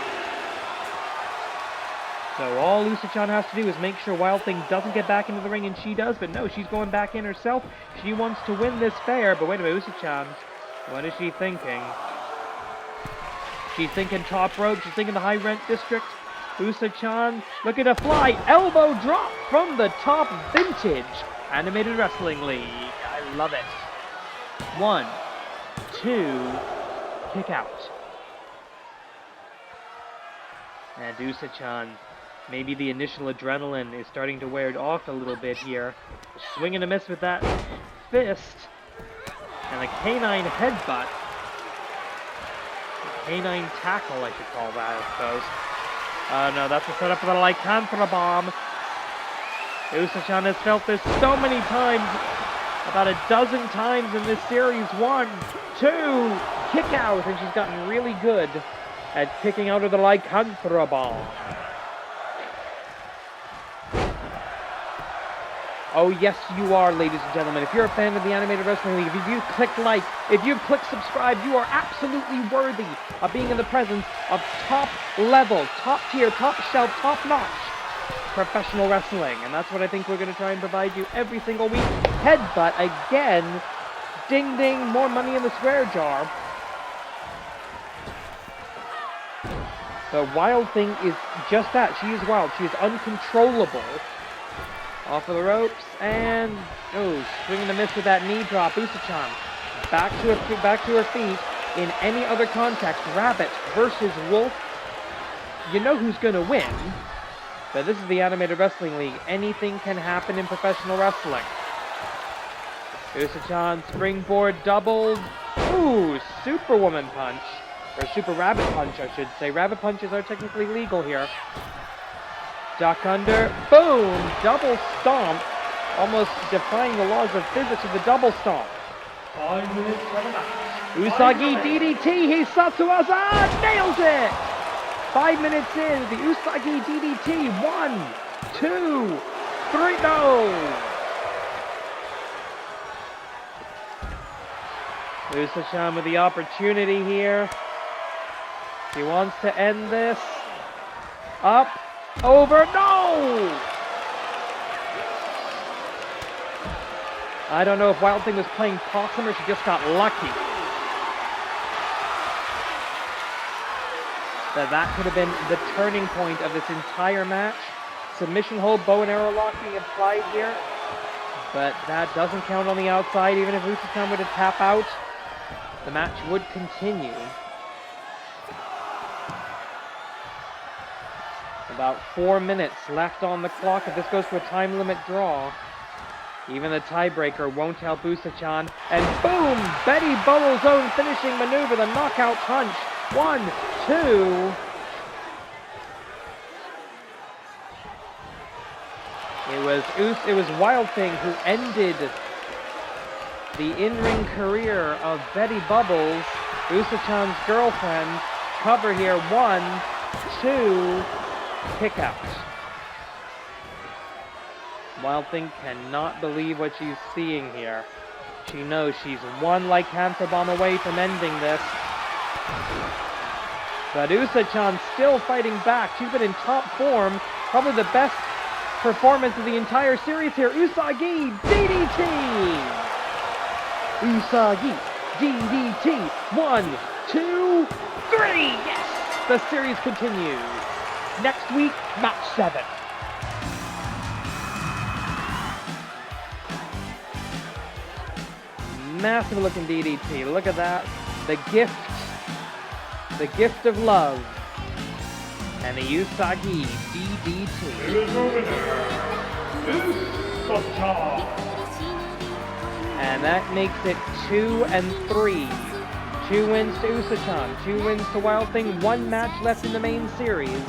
S1: So all Usa-chan has to do is make sure Wild Thing doesn't get back into the ring, and she does, but no, she's going back in herself. She wants to win this fair, but wait a minute, Usa-chan, what is she thinking? She's thinking top rope, she's thinking the high rent district. Usa-chan looking to fly, elbow drop from the top, vintage animated wrestling league. I love it. 1, 2, kick out. And Usa-chan, maybe the initial adrenaline is starting to wear it off a little bit here. Swing and a miss with that fist. And a canine headbutt. Canine tackle, I should call that, I suppose. No, that's a setup for the Lycanthra bomb. Usa-chan has felt this so many times. About a dozen times in this series. 1, 2, kick out. And she's gotten really good at kicking out of the Lycanthra bomb. Oh yes, you are, ladies and gentlemen. If you're a fan of the Animated Wrestling League, if you've clicked like, if you've clicked subscribe, you are absolutely worthy of being in the presence of top level, top tier, top shelf, top notch professional wrestling. And that's what I think we're going to try and provide you every single week. Headbutt again. Ding ding, more money in the swear jar. The Wild Thing is just that. She is wild. She is uncontrollable. Off of the ropes, and swinging a miss with that knee drop. Usa-chan back to her feet. In any other context, Rabbit versus Wolf, you know who's going to win. But this is the Animated Wrestling League. Anything can happen in professional wrestling. Usa-chan springboard doubled. Ooh, Superwoman punch, or Super Rabbit punch, I should say. Rabbit punches are technically legal here. Duck under, boom, double stomp, almost defying the laws of physics with the double stomp.
S2: 5 minutes for the match.
S1: Usagi DDT, Hisatsuaza, nails it! 5 minutes in, the Usagi DDT, 1, 2, 3, no! Usa-chan with the opportunity here. He wants to end this. Up. Over, no! I don't know if Wild Thing was playing possum or she just got lucky. That could have been the turning point of this entire match. Submission hold, bow and arrow lock being applied here. But that doesn't count on the outside. Even if Usa-chan were to tap out, the match would continue. About 4 minutes left on the clock. If this goes to a time limit draw, even the tiebreaker won't help Usa-chan. And boom! Betty Bubble's own finishing maneuver, the knockout punch. 1, 2. It was Wild Thing who ended the in-ring career of Betty Bubbles, Usa-chan's girlfriend. Cover here. 1, 2. Kick out. Wild Thing cannot believe what she's seeing here. She knows she's one Lycanthra bomb away from ending this. But Usa-chan still fighting back. She's been in top form. Probably the best performance of the entire series here. Usagi DDT! Usagi DDT. 1, 2, 3! Yes! The series continues. Next week, match 7. Massive looking DDT. Look at that. The gift of love. And the Usagi DDT.
S2: It is over there. Usocha.
S1: And that makes it 2 and 3. 2 wins to Usachan, 2 wins to Wild Thing, 1 match left in the main series.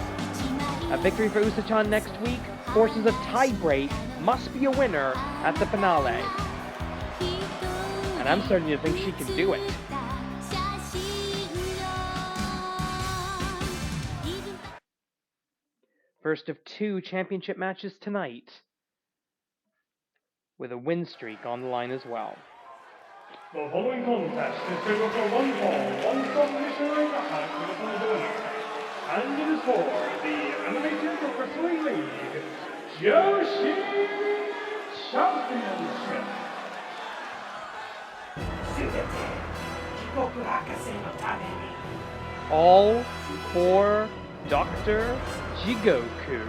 S1: A victory for Usachan next week forces a tie-break, must be a winner at the finale. And I'm starting to think she can do it. First of 2 championship matches tonight, with a win streak on the line as well.
S2: The following contest is scheduled for 1 fall, 1 submission match with the winner. And it is for the Animated Wrestling League Joshi Championship.
S1: All for Dr. Jigoku.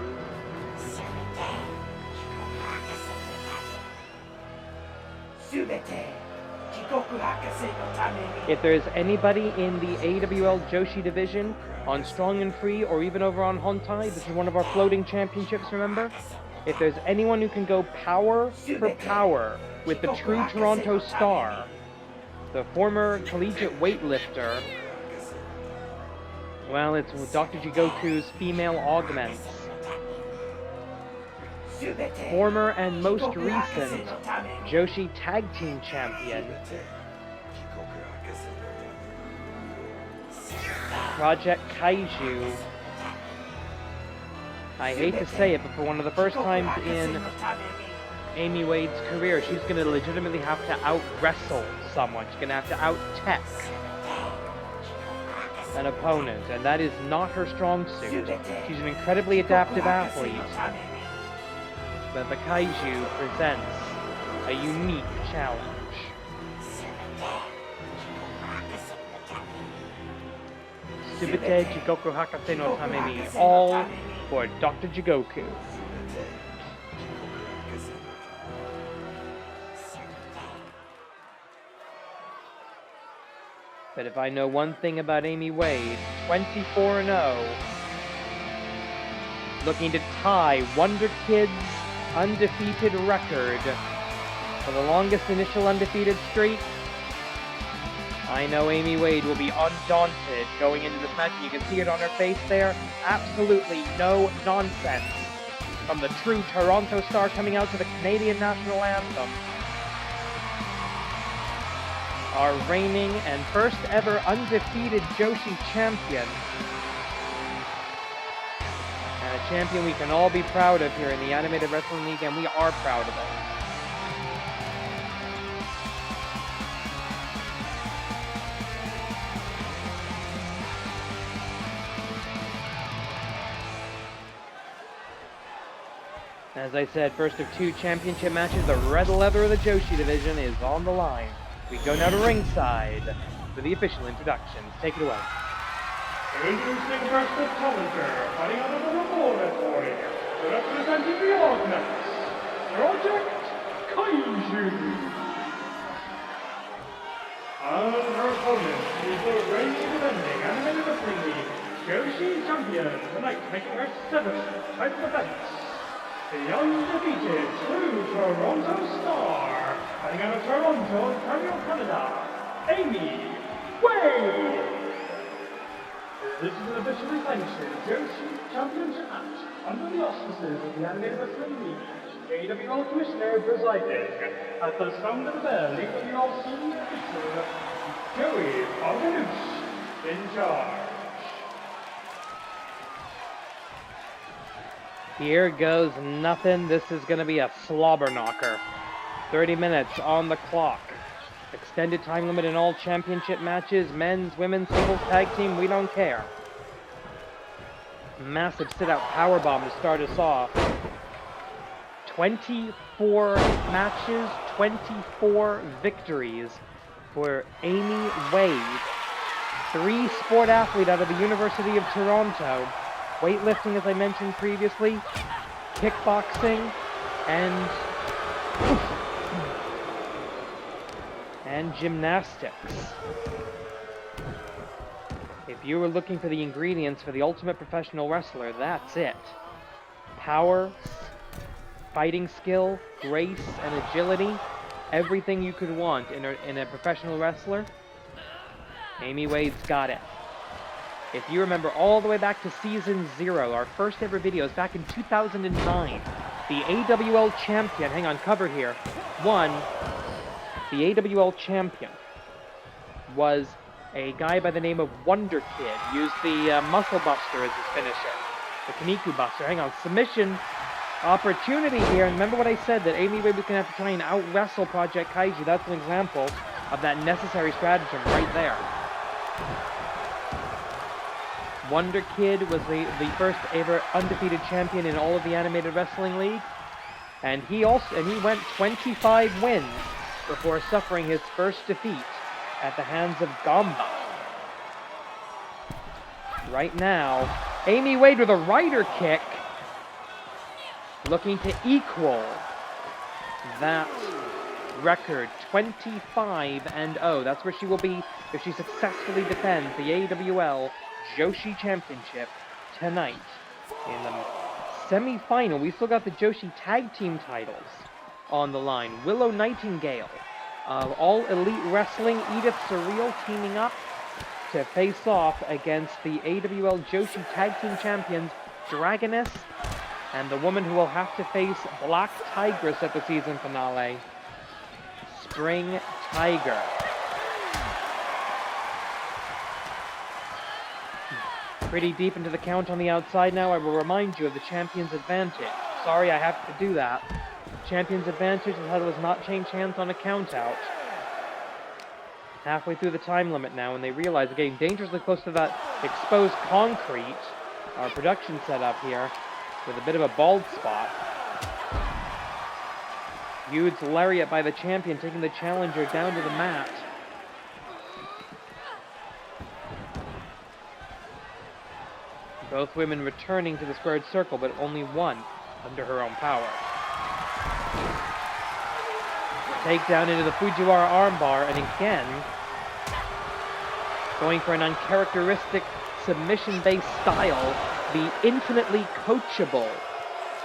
S1: If there's anybody in the AWL Joshi division, on Strong and Free, or even over on Hontai, this is one of our floating championships, remember? If there's anyone who can go power for power with the true Toronto star, the former collegiate weightlifter, well, it's Dr. Jigoku's female Augments. Former and most recent Joshi Tag Team Champion, Project Kaiju. I hate to say it, but for one of the first times in Amy Wade's career, she's going to legitimately have to out-wrestle someone. She's going to have to out-tech an opponent, and that is not her strong suit. She's an incredibly adaptive athlete, but the Kaiju presents a unique challenge. Subite Jigoku Hakase no Tamemi, all for Dr. Jigoku. But if I know one thing about Amy Wade, 24-0, looking to tie Wonder Kid's undefeated record for the longest initial undefeated streak. I know Amy Wade will be undaunted going into this match, and you can see it on her face there. Absolutely no nonsense from the true Toronto star coming out to the Canadian national anthem. Our reigning and first ever undefeated Joshi champion. And a champion we can all be proud of here in the Animated Wrestling League, and we are proud of it. As I said, first of 2 championship matches, the red leather of the Joshi division is on the line. We go now to ringside for the official introductions. Take it away.
S2: Introducing first the challenger, fighting out of the laboratory, representing the Augments, Project Kaiji. And her opponent is the reigning defending Animated Wrestling League Joshi champion, tonight making her 7th title defense. The undefeated true Toronto star, fighting out of Toronto, Ontario, Canada, Amy Wade. This is an officially sanctioned Joshi Championship match under the auspices of the Animated Wrestling League. AWL Commissioner presiding at the sound of the bell, AWL senior official Joey Augments in charge.
S1: Here goes nothing. This is going to be a slobber knocker. 30 minutes on the clock. Extended time limit in all championship matches. Men's, women's, singles, tag team, we don't care. Massive sit-out powerbomb to start us off. 24 matches, 24 victories for Amy Wade. 3 sport athlete out of the University of Toronto. Weightlifting, as I mentioned previously, kickboxing, and gymnastics. If you were looking for the ingredients for the ultimate professional wrestler, that's it. Power, fighting skill, grace, and agility. Everything you could want in a professional wrestler. Amy Wade's got it. If you remember all the way back to Season 0, our first ever videos back in 2009, the AWL champion, hang on, cover here, the AWL champion was a guy by the name of Wonder Kid, used the Muscle Buster as his finisher, the Kaniku Buster. Hang on, submission opportunity here, and remember what I said, that Amy Wade was going to have to try and out-wrestle Project Kaiji. That's an example of that necessary stratagem right there. Wonder Kid was the first ever undefeated champion in all of the Animated Wrestling League, and he went 25 wins before suffering his first defeat at the hands of Gamba. Right now, Amy Wade with a rider kick, looking to equal that record, 25-0. That's where she will be if she successfully defends the AWL Joshi Championship tonight. In the semi-final, we still got the Joshi Tag Team titles on the line. Willow, Nightingale of All Elite Wrestling, Edith, Surreal teaming up to face off against the AWL Joshi Tag Team Champions, Dragoness, and the woman who will have to face Black Tigress at the season finale, Spring Tiger. Pretty deep into the count on the outside now. I will remind you of the champion's advantage. Sorry, I have to do that. Champion's advantage is how it does not change hands on a count out. Halfway through the time limit now, and they realize they're getting dangerously close to that exposed concrete. Our production setup here with a bit of a bald spot. Huge lariat by the champion, taking the challenger down to the mat. Both women returning to the squared circle, but only one under her own power. Takedown into the Fujiwara armbar, and again, going for an uncharacteristic submission-based style, the infinitely coachable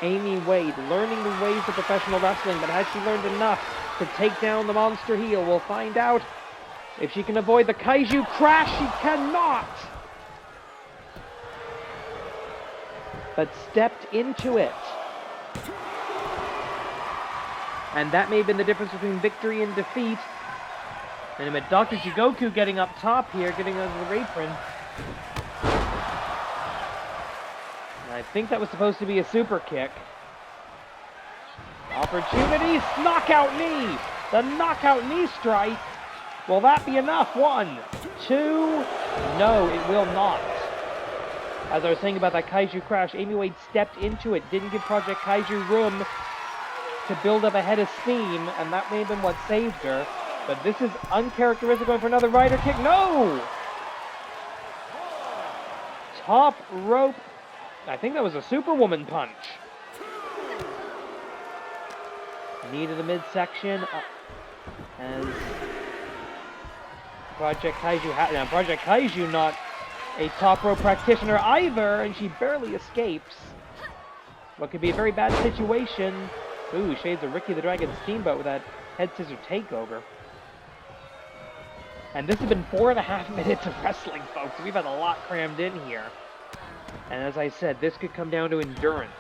S1: Amy Wade, learning the ways of professional wrestling, but has she learned enough to take down the monster heel? We'll find out. If she can avoid the Kaiju crash, she cannot! But stepped into it. And that may have been the difference between victory and defeat. And with Dr. Jigoku getting up top here, getting under the apron. And I think that was supposed to be a super kick. Opportunities, knockout knee! The knockout knee strike. Will that be enough? 1, 2, no, it will not. As I was saying about that Kaiju crash, Amy Wade stepped into it, didn't give Project Kaiju room to build up a head of steam, and that may have been what saved her. But this is uncharacteristic, going for another rider kick. No! Top rope. I think that was a Superwoman punch. Knee to the midsection. As Project Kaiju now Project Kaiju not a top rope practitioner either, and she barely escapes what could be a very bad situation. Ooh, shades of Ricky the Dragon Steamboat with that head scissor takeover. And this has been 4.5 minutes of wrestling, folks. We've had a lot crammed in here. And as I said, this could come down to endurance.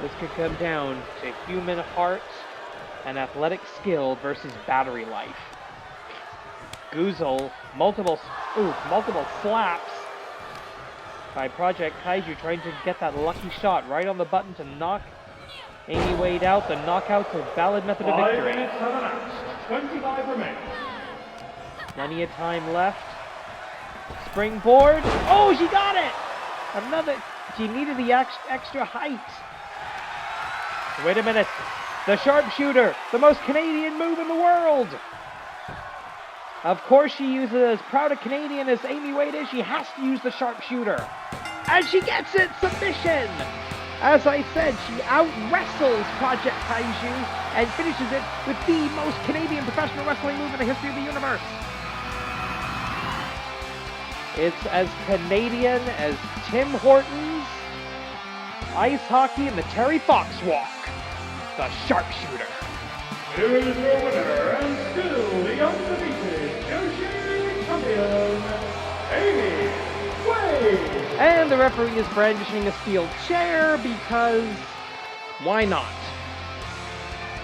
S1: This could come down to human heart and athletic skill versus battery life. Goozle, multiple slaps by Project Kaiju, trying to get that lucky shot right on the button to knock Amy Wade out. The knockout's a valid method of victory.
S2: 5 minutes have elapsed. 25 remain.
S1: Plenty of time left. Springboard. Oh, she got it! Another. She needed the extra height. Wait a minute. The sharpshooter, the most Canadian move in the world. Of course she uses it. As proud a Canadian as Amy Wade is, she has to use the sharpshooter. And she gets it! Submission! As I said, she out-wrestles Project Kaiju and finishes it with the most Canadian professional wrestling move in the history of the universe. It's as Canadian as Tim Hortons ice hockey and the Terry Fox walk. The sharpshooter.
S2: Here is your winner, and still the undefeated Joshi champion, Amy Wade.
S1: And the referee is brandishing a steel chair because why not?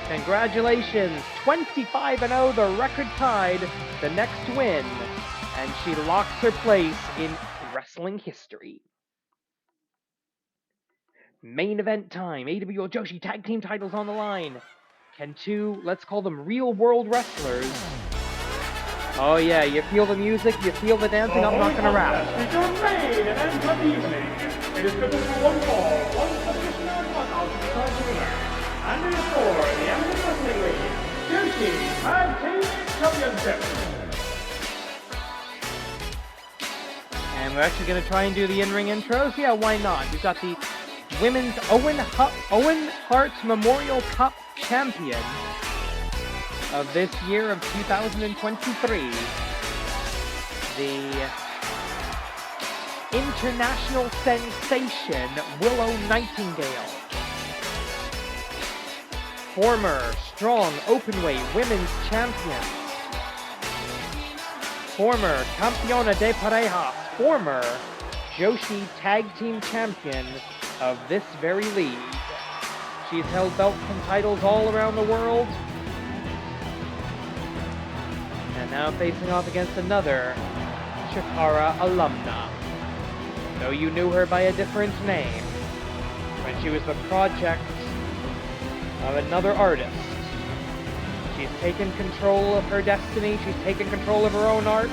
S1: Congratulations, 25-0, the record tied, the next win, and she locks her place in wrestling history. Main event time, AWL Joshi tag team titles on the line. Can two, let's call them real-world wrestlers. Oh yeah, you feel the music, you feel the dancing, I'm not gonna rap.
S2: It's your main event of the evening. It is scheduled for one fall, one submission and one out to decide the winner. And it is for the Amateur Wrestling League, Joshi Tag Team Championship.
S1: And we're actually gonna try and do the in-ring intros. Yeah, why not? We've got the Women's Owen Hart Memorial Cup champion of this year of 2023. The international sensation, Willow Nightingale. Former strong openweight women's champion. Former Campeona de Parejas. Former Joshi Tag Team Champion of this very league. She's held belts and titles all around the world. And now facing off against another Chikara alumna. Though you knew her by a different name, when she was the project of another artist. She's taken control of her destiny, she's taken control of her own art.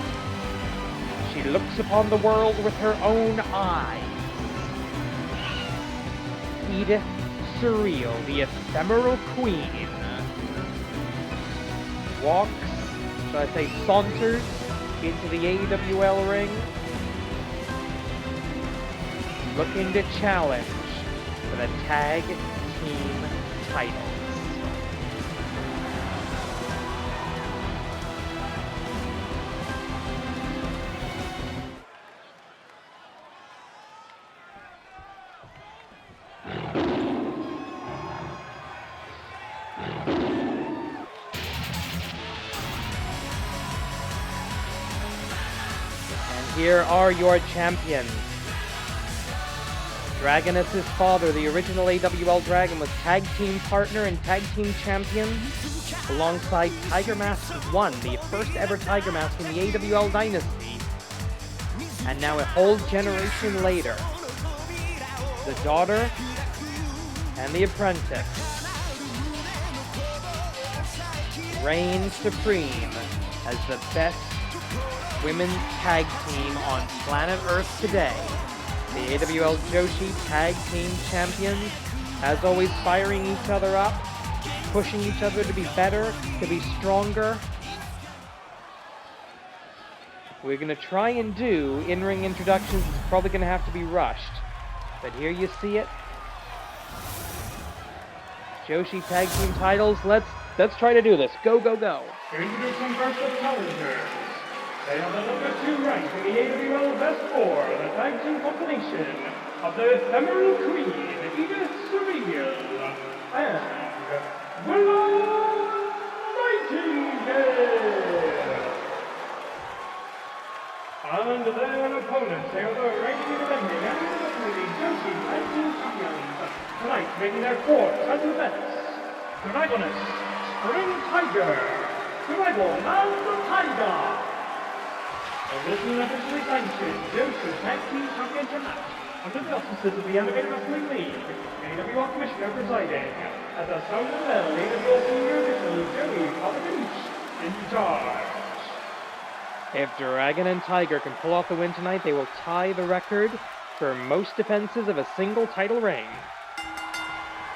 S1: She looks upon the world with her own eyes. Edith Surreal, the ephemeral queen, walks, shall I say, saunters into the AWL ring, looking to challenge for the tag team titles. Here are your champions. Dragoness's father, the original AWL Dragon, was tag team partner and tag team champion alongside Tiger Mask 1, the first ever Tiger Mask in the AWL Dynasty. And now a whole generation later, the daughter and the apprentice reign supreme as the best women's tag team on planet Earth today. The AWL Joshi Tag Team Champions, as always, firing each other up, pushing each other to be better, to be stronger. We're going to try and do in-ring introductions. It's probably going to have to be rushed. But here you see it. Joshi Tag Team titles. Let's try to do this. Go, go, go.
S2: Introducing first the challengers. They are the number 2 rank in the AWL Best 4, the tag team combination of the ephemeral queen, Edith Surreal, and Willow Nightingale. And their opponents, they are the reigning and defending and defending Joshi Tag Team Champions. Tonight, making their 4th title defense, Dragoness, Spring Tiger, Dragon and the Tiger. This is an officially sanctioned Joshi Tag Team Championship match under the auspices of the Amateur Wrestling League, AWL Commissioner presiding, at the sound of the bell, AWL Senior Official Joey Popovich in charge. If Dragon and Tiger can pull off the win tonight, they will tie the record for most defenses of a single title reign.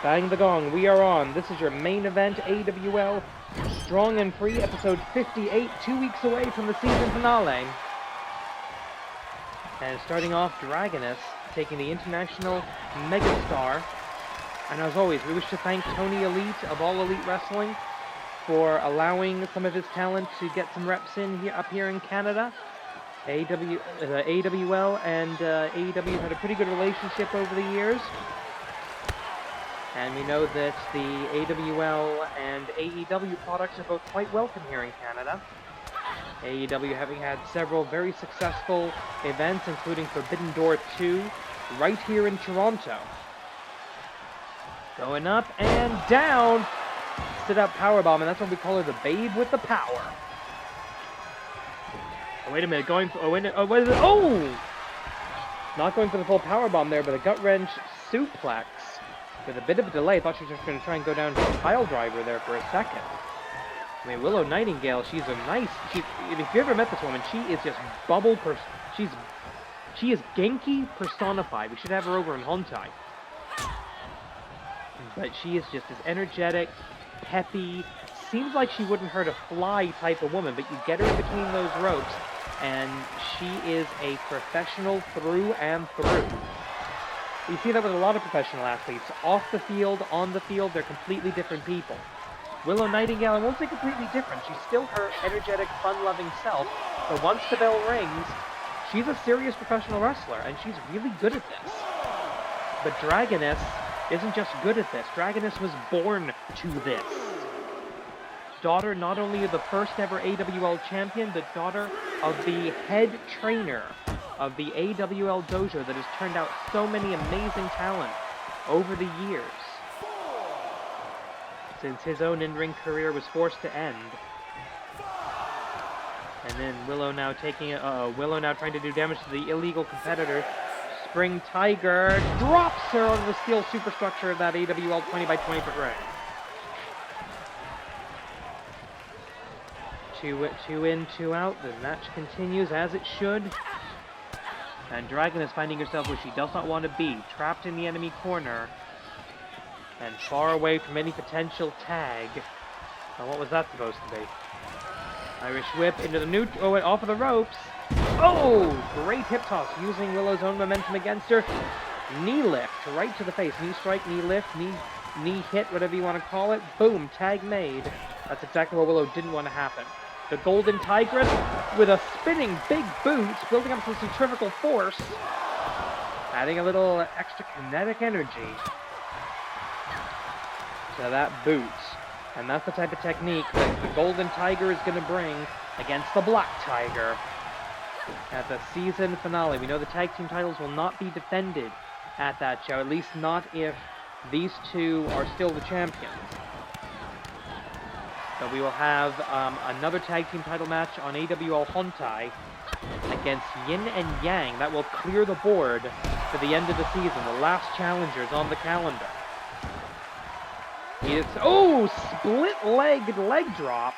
S2: Bang the gong, we are on. This is your main event, AWL Strong and Free, episode 58, 2 weeks away from the season finale. And starting off, Dragoness taking the international megastar. And as always, we wish to thank Tony Elite of All Elite Wrestling for allowing some of his talent to get some reps in here up here in Canada. AWL and AEW had a pretty good relationship over the years.
S1: And we know that the AWL and AEW products are both quite welcome here in Canada. AEW having had several very successful events, including Forbidden Door 2, right here in Toronto. Going up and down. Sit-up powerbomb, and that's what we call her, the babe with the power. Oh, wait a minute, going for, what is it? Oh! Not going for the full powerbomb there, but a gut wrench suplex. With a bit of a delay. I thought she was just going to try and go down to a pile driver there for a second. I mean, Willow Nightingale, she's a nice... if you ever met this woman, she is just she is Genki personified. We should have her over in Hontai. But she is just as energetic, peppy. Seems like she wouldn't hurt a fly type of woman, but you get her in between those ropes, and she is a professional through and through. You see that with a lot of professional athletes. Off the field, on the field, they're completely different people. Willow Nightingale, I won't say completely different. She's still her energetic, fun-loving self. But once the bell rings, she's a serious professional wrestler, and she's really good at this. But Dragoness isn't just good at this. Dragoness was born to this. Daughter not only of the first ever AWL champion, but daughter of the head trainer of the AWL dojo that has turned out so many amazing talent over the years, since his own in-ring career was forced to end. And then Willow now Willow now trying to do damage to the illegal competitor. Spring Tiger drops her onto the steel superstructure of that AWL 20 by 20 foot ring. Two in, two out. The match continues as it should. And Dragon is finding herself where she does not want to be, trapped in the enemy corner, and far away from any potential tag. Now, what was that supposed to be? Irish whip into the off of the ropes. Oh, great hip toss, using Willow's own momentum against her. Knee lift, right to the face. Knee strike, knee lift, knee hit, whatever you want to call it. Boom, tag made. That's exactly what Willow didn't want to happen. The Golden Tigress with a spinning big boot, building up some centrifugal force, adding a little extra kinetic energy to that boot. And that's the type of technique that the Golden Tiger is going to bring against the Black Tiger at the season finale. We know the tag team titles will not be defended at that show, at least not if these two are still the champions. But we will have another tag team title match on AWL Hontai against Yin and Yang. That will clear the board for the end of the season. The last challengers on the calendar. It's, split-legged leg drop.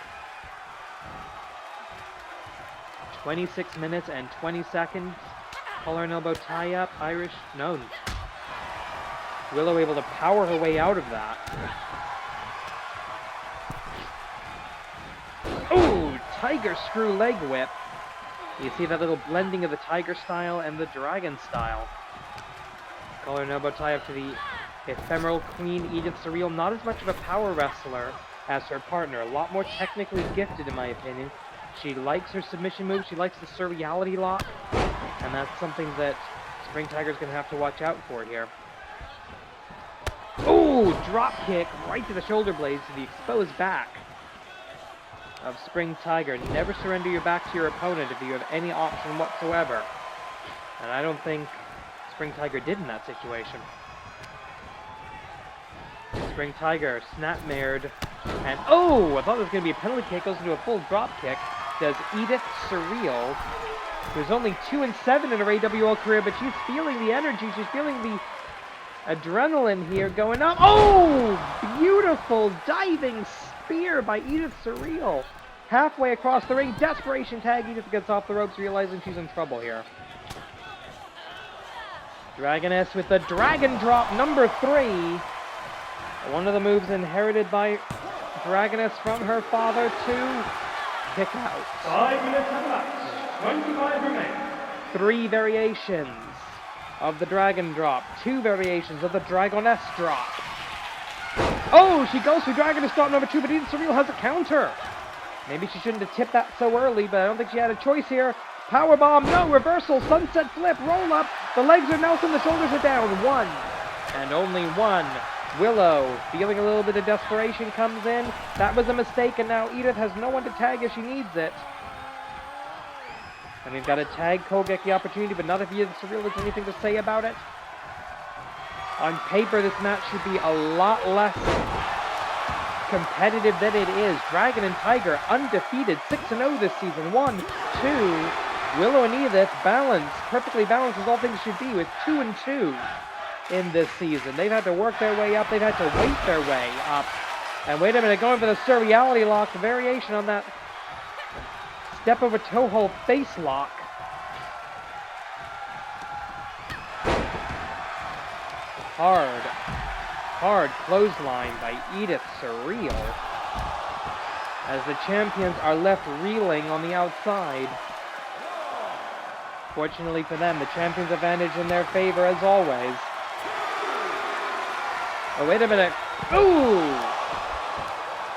S1: 26 minutes and 20 seconds. Collar and elbow tie-up. Irish, no. Willow able to power her way out of that. Oh, Tiger screw leg whip. You see that little blending of the Tiger style and the Dragon style. Collar and elbow tie up to the ephemeral Queen Edith Surreal. Not as much of a power wrestler as her partner. A lot more technically gifted, in my opinion. She likes her submission moves. She likes the Surreality lock. And that's something that Spring Tiger's going to have to watch out for here. Oh, drop kick right to the shoulder blades to the exposed back of Spring Tiger. Never surrender your back to your opponent if you have any option whatsoever. And I don't think Spring Tiger did in that situation. Spring Tiger snapmared. And I thought it was going to be a penalty kick. Goes into a full drop kick. Does Edith Surreal, who's only 2-7 in her AWL career, but she's feeling the energy. She's feeling the adrenaline here going up. Oh, beautiful diving spear by Edith Surreal. Halfway across the ring, desperation tag. Edith gets off the ropes, realizing she's in trouble here. Dragoness with the Dragon Drop number 3. One of the moves inherited by Dragoness from her father to kick out.
S2: 5 minutes of match, 25 remain.
S1: 3 variations of the Dragon Drop. 2 variations of the Dragoness Drop. Oh, she goes for Dragoness Drop number 2, but Edith Surreal has a counter. Maybe she shouldn't have tipped that so early, but I don't think she had a choice here. Powerbomb, no, reversal, sunset flip, roll up. The legs are melting, the shoulders are down. 1, and only 1 Willow, feeling a little bit of desperation, comes in. That was a mistake, and now Edith has no one to tag if she needs it. And we've got a tag Kogeki opportunity, but not if Edith Surreal has anything to say about it. On paper, this match should be a lot less competitive than it is. Dragon and Tiger undefeated, 6-0 this season. 1, 2. Willow and Edith balanced, perfectly balanced as all things should be, with 2-2 in this season. They've had to work their way up. They've had to wait their way up. And wait a minute, going for the Surreality lock, the variation on that step over toe hold face lock. Hard clothesline by Edith Surreal, as the champions are left reeling on the outside. Fortunately for them, the champions' advantage in their favor as always. Oh, wait a minute. Ooh!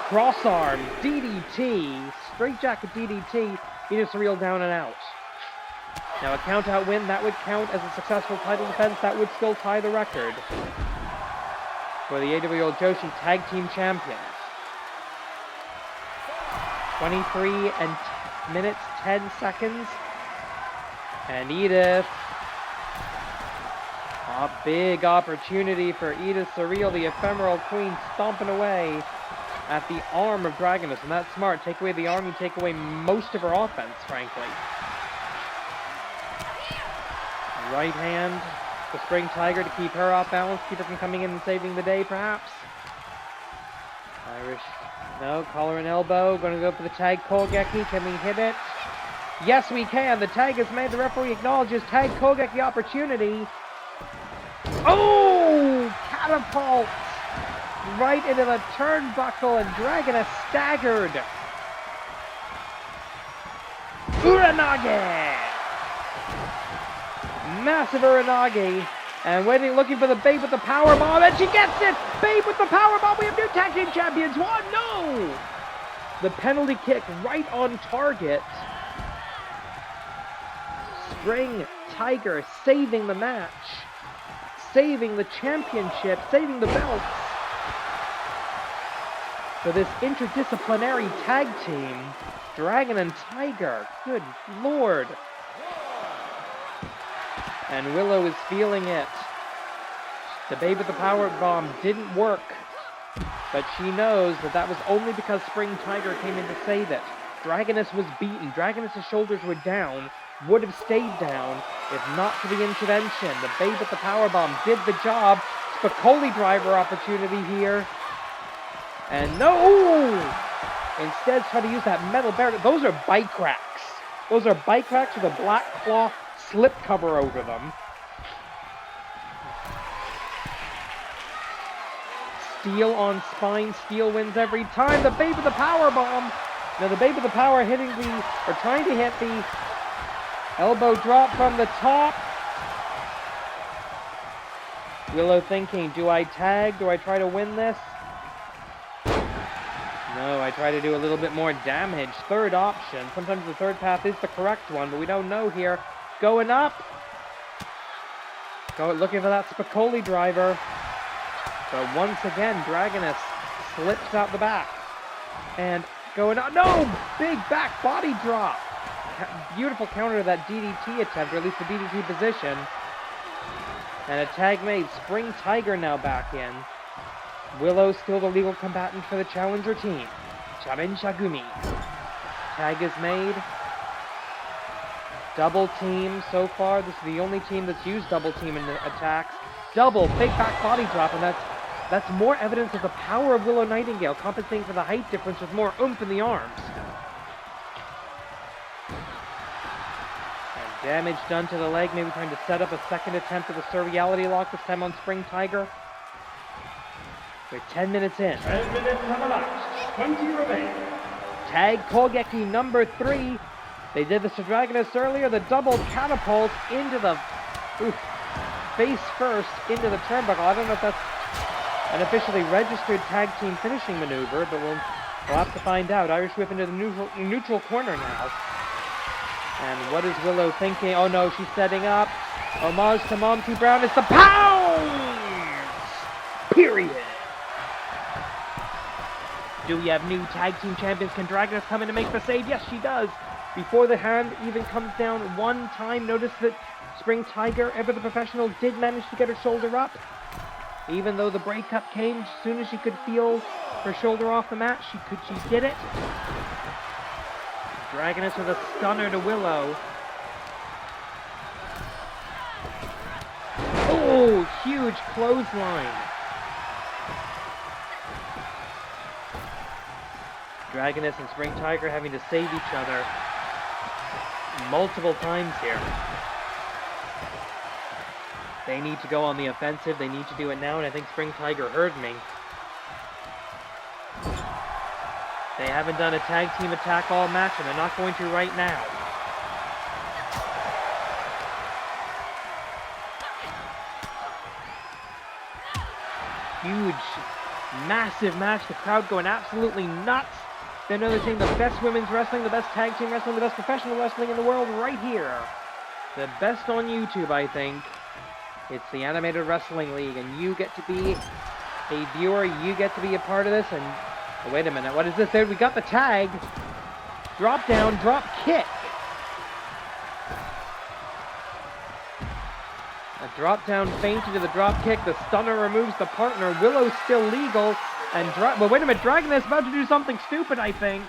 S1: Crossarm, DDT, straightjacket DDT, Edith Surreal down and out. Now a count-out win, that would count as a successful title defense, that would still tie the record for the AWL Joshi Tag Team Champions. 23 minutes, 10 seconds. And Edith, a big opportunity for Edith Surreal, the ephemeral queen, stomping away at the arm of Dragoness. And that's smart. Take away the arm, you take away most of her offense, frankly. Right hand, the Spring Tiger to keep her off balance, keep her from coming in and saving the day, perhaps. Irish, no, collar and elbow, going to go for the tag Kogeki. Can we hit it? Yes, we can. The tag is made. The referee acknowledges tag Kogeki opportunity. Oh! Catapult! Right into the turnbuckle, and Dragoness staggered. Uranage! Massive Uranage. And waiting, looking for the Babe with the powerbomb, and she gets it! Babe with the powerbomb! We have new tag team champions! One, no! The penalty kick right on target. Spring Tiger saving the match, saving the championship, saving the belts for this interdisciplinary tag team, Dragon and Tiger. Good Lord. And Willow is feeling it. The Babe with the powerbomb didn't work, but she knows that that was only because Spring Tiger came in to save it. Dragoness was beaten. Dragoness's shoulders were down. Would have stayed down if not for the intervention. The Babe with the powerbomb did the job. Spicoli driver opportunity here. And no! Ooh! Instead, try to use that metal barrier. Those are bike racks. Those are bike racks with a black cloth slip cover over them. Steel on spine. Steel wins every time. The Babe with the powerbomb. Now the Babe with the power hitting the, or trying to hit the elbow drop from the top. Willow thinking, do I tag? Do I try to win this? No, I try to do a little bit more damage. Third option. Sometimes the third path is the correct one, but we don't know here. Going up. Looking for that Spicoli driver. But once again, Dragoness slips out the back. And going up. No! Big back body drop. Beautiful counter to that DDT attempt, or at least the DDT position. And a tag made. Spring Tiger now back in. Willow still the legal combatant for the challenger team. Chamen Shagumi. Tag is made. Double team so far. This is the only team that's used double team in the attacks. Double big back body drop, and that's more evidence of the power of Willow Nightingale, compensating for the height difference with more oomph in the arms. Damage done to the leg, maybe trying to set up a second attempt at the Surreality lock, this time on Spring Tiger. We're 10 minutes in.
S2: 10 minutes have elapsed. 20 remain.
S1: Tag Kogeki number 3. They did this to Dragoness earlier. The double catapult into the... face first into the turnbuckle. I don't know if that's an officially registered tag team finishing maneuver, but we'll have to find out. Irish whip into the neutral corner now. And what is Willow thinking? Oh no, she's setting up. Homage to Monty Brown. It's the pounds! Period. Do we have new tag team champions? Can Dragoness come in to make the save? Yes, she does. Before the hand even comes down one time, notice that Spring Tiger, ever the professional, did manage to get her shoulder up. Even though the breakup came, as soon as she could feel her shoulder off the mat, she did it. Dragoness with a stunner to Willow. Oh, huge clothesline. Dragoness and Spring Tiger having to save each other multiple times here. They need to go on the offensive. They need to do it now, and I think Spring Tiger heard me. They haven't done a tag team attack all match, and they're not going to right now. Huge, massive match. The crowd going absolutely nuts. They're noticing the best women's wrestling, the best tag team wrestling, the best professional wrestling in the world right here. The best on YouTube, I think. It's the Animated Wrestling League, and you get to be a viewer. You get to be a part of this. And oh, wait a minute, what is this? There, we got the tag. Drop down, drop kick. A drop down feint into the drop kick. The stunner removes the partner. Willow's still legal. And well, wait a minute, Dragoness about to do something stupid, I think.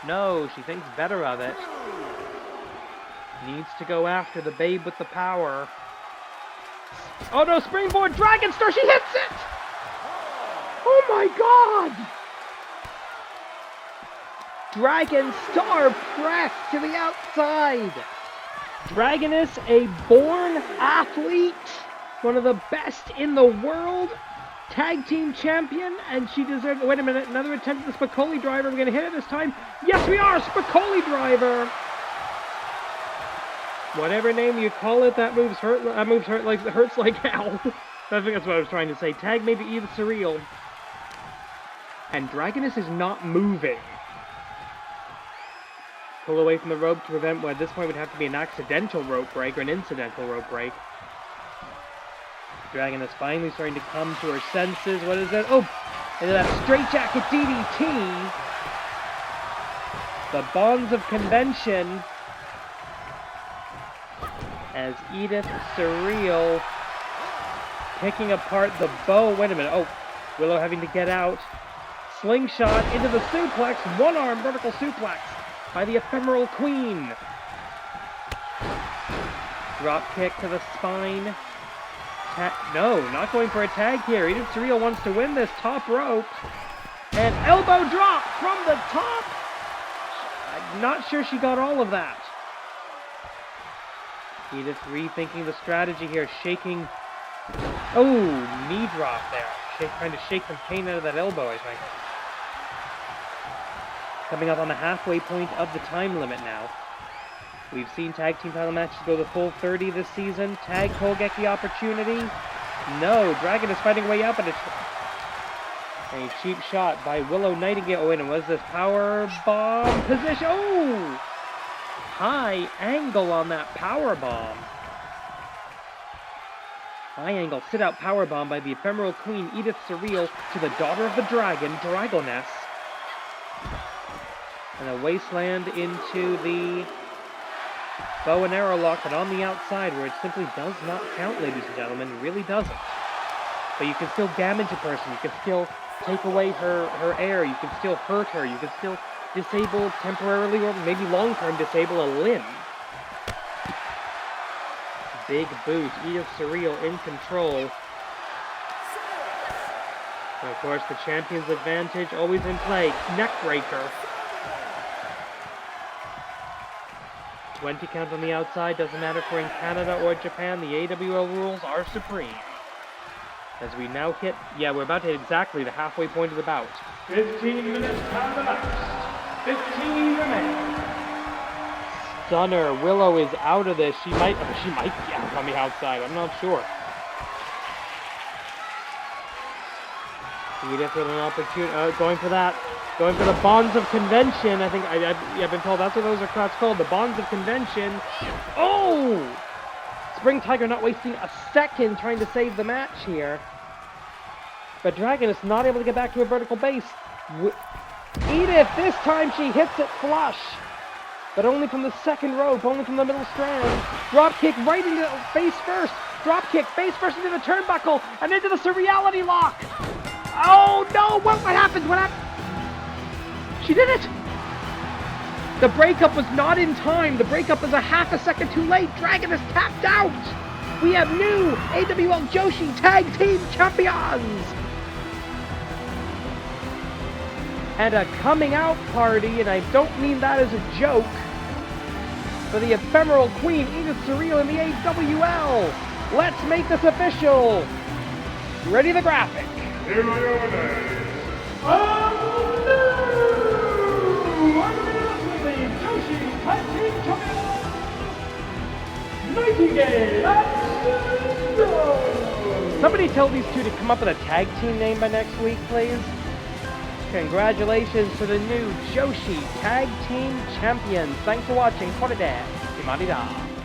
S1: No, she thinks better of it. Needs to go after the babe with the power. Oh no, springboard Dragon Star, she hits it! Oh my god! Dragon Star press to the outside. Dragoness, a born athlete, one of the best in the world. Tag team champion, and she deserves. Wait a minute, another attempt at the Spicoli driver. We're going to hit it this time. Yes, we are! Spicoli driver! Whatever name you call it, that moves hurt. That moves hurts like hell. I think that's what I was trying to say. Tag maybe Edith Surreal. And Dragoness is not moving. Pull away from the rope to prevent what at this point would have to be an accidental rope break or an incidental rope break. Dragoness finally starting to come to her senses. What is that? Oh! Into that straightjacket DDT. The bonds of convention. As Edith Surreal picking apart the bow. Wait a minute. Oh, Willow having to get out. Slingshot into the suplex. One-arm vertical suplex by the Ephemeral Queen. Drop kick to the spine. No, not going for a tag here. Edith Surreal wants to win this top rope. And elbow drop from the top. I'm not sure she got all of that. Edith rethinking the strategy here, shaking. Oh, knee drop there. Trying to shake some pain out of that elbow, I think. Coming up on the halfway point of the time limit now. We've seen tag team title matches go the full 30 this season. Tag Cole get the opportunity. No, Dragon is fighting way up, and it's a cheap shot by Willow Nightingale. Oh, and was this power bomb position? Oh! High angle on that power bomb. High angle sit out power bomb by the Ephemeral Queen Edith Surreal to the Daughter of the Dragon, Dragoness. And a wasteland into the bow and arrow lock, but on the outside where it simply does not count, ladies and gentlemen. It really doesn't. But you can still damage a person. You can still take away her air. You can still hurt her. You can still disable temporarily or maybe long-term disable a limb. Big boot. Edith Surreal in control. And of course, the champion's advantage always in play. Neckbreaker. 20 count on the outside, doesn't matter if we're in Canada or Japan, the AWL rules are supreme. As we now hit, we're about to hit exactly the halfway point of the bout.
S2: 15 minutes time elapsed. 15 remain.
S1: Stunner, Willow is out of this. She might get out on the outside, I'm not sure. Edith with an opportunity, going for that. Going for the bonds of convention. I think I've been told that's what those are called. The bonds of convention. Oh! Spring Tiger not wasting a second trying to save the match here. But Dragon is not able to get back to a vertical base. Edith, this time she hits it flush. But only from the second rope, only from the middle strand. Drop kick right into face first. Drop kick face first into the turnbuckle and into the Surreality lock. Oh no, what happened? What happened? She did it! The breakup was not in time. The breakup was a half a second too late. Dragon is tapped out. We have new AWL Joshi Tag Team Champions. And a coming out party, and I don't mean that as a joke, for the ephemeral queen, Edith Surreal in the AWL. Let's make this official. Ready the graphic.
S2: Here are your winners. Joshi Tag Team Champions, Nightingale and Willow.
S1: Somebody tell these two to come up with a tag team name by next week, please. Congratulations to the new Joshi Tag Team Champions. Thanks for watching. Koreで決まりだ.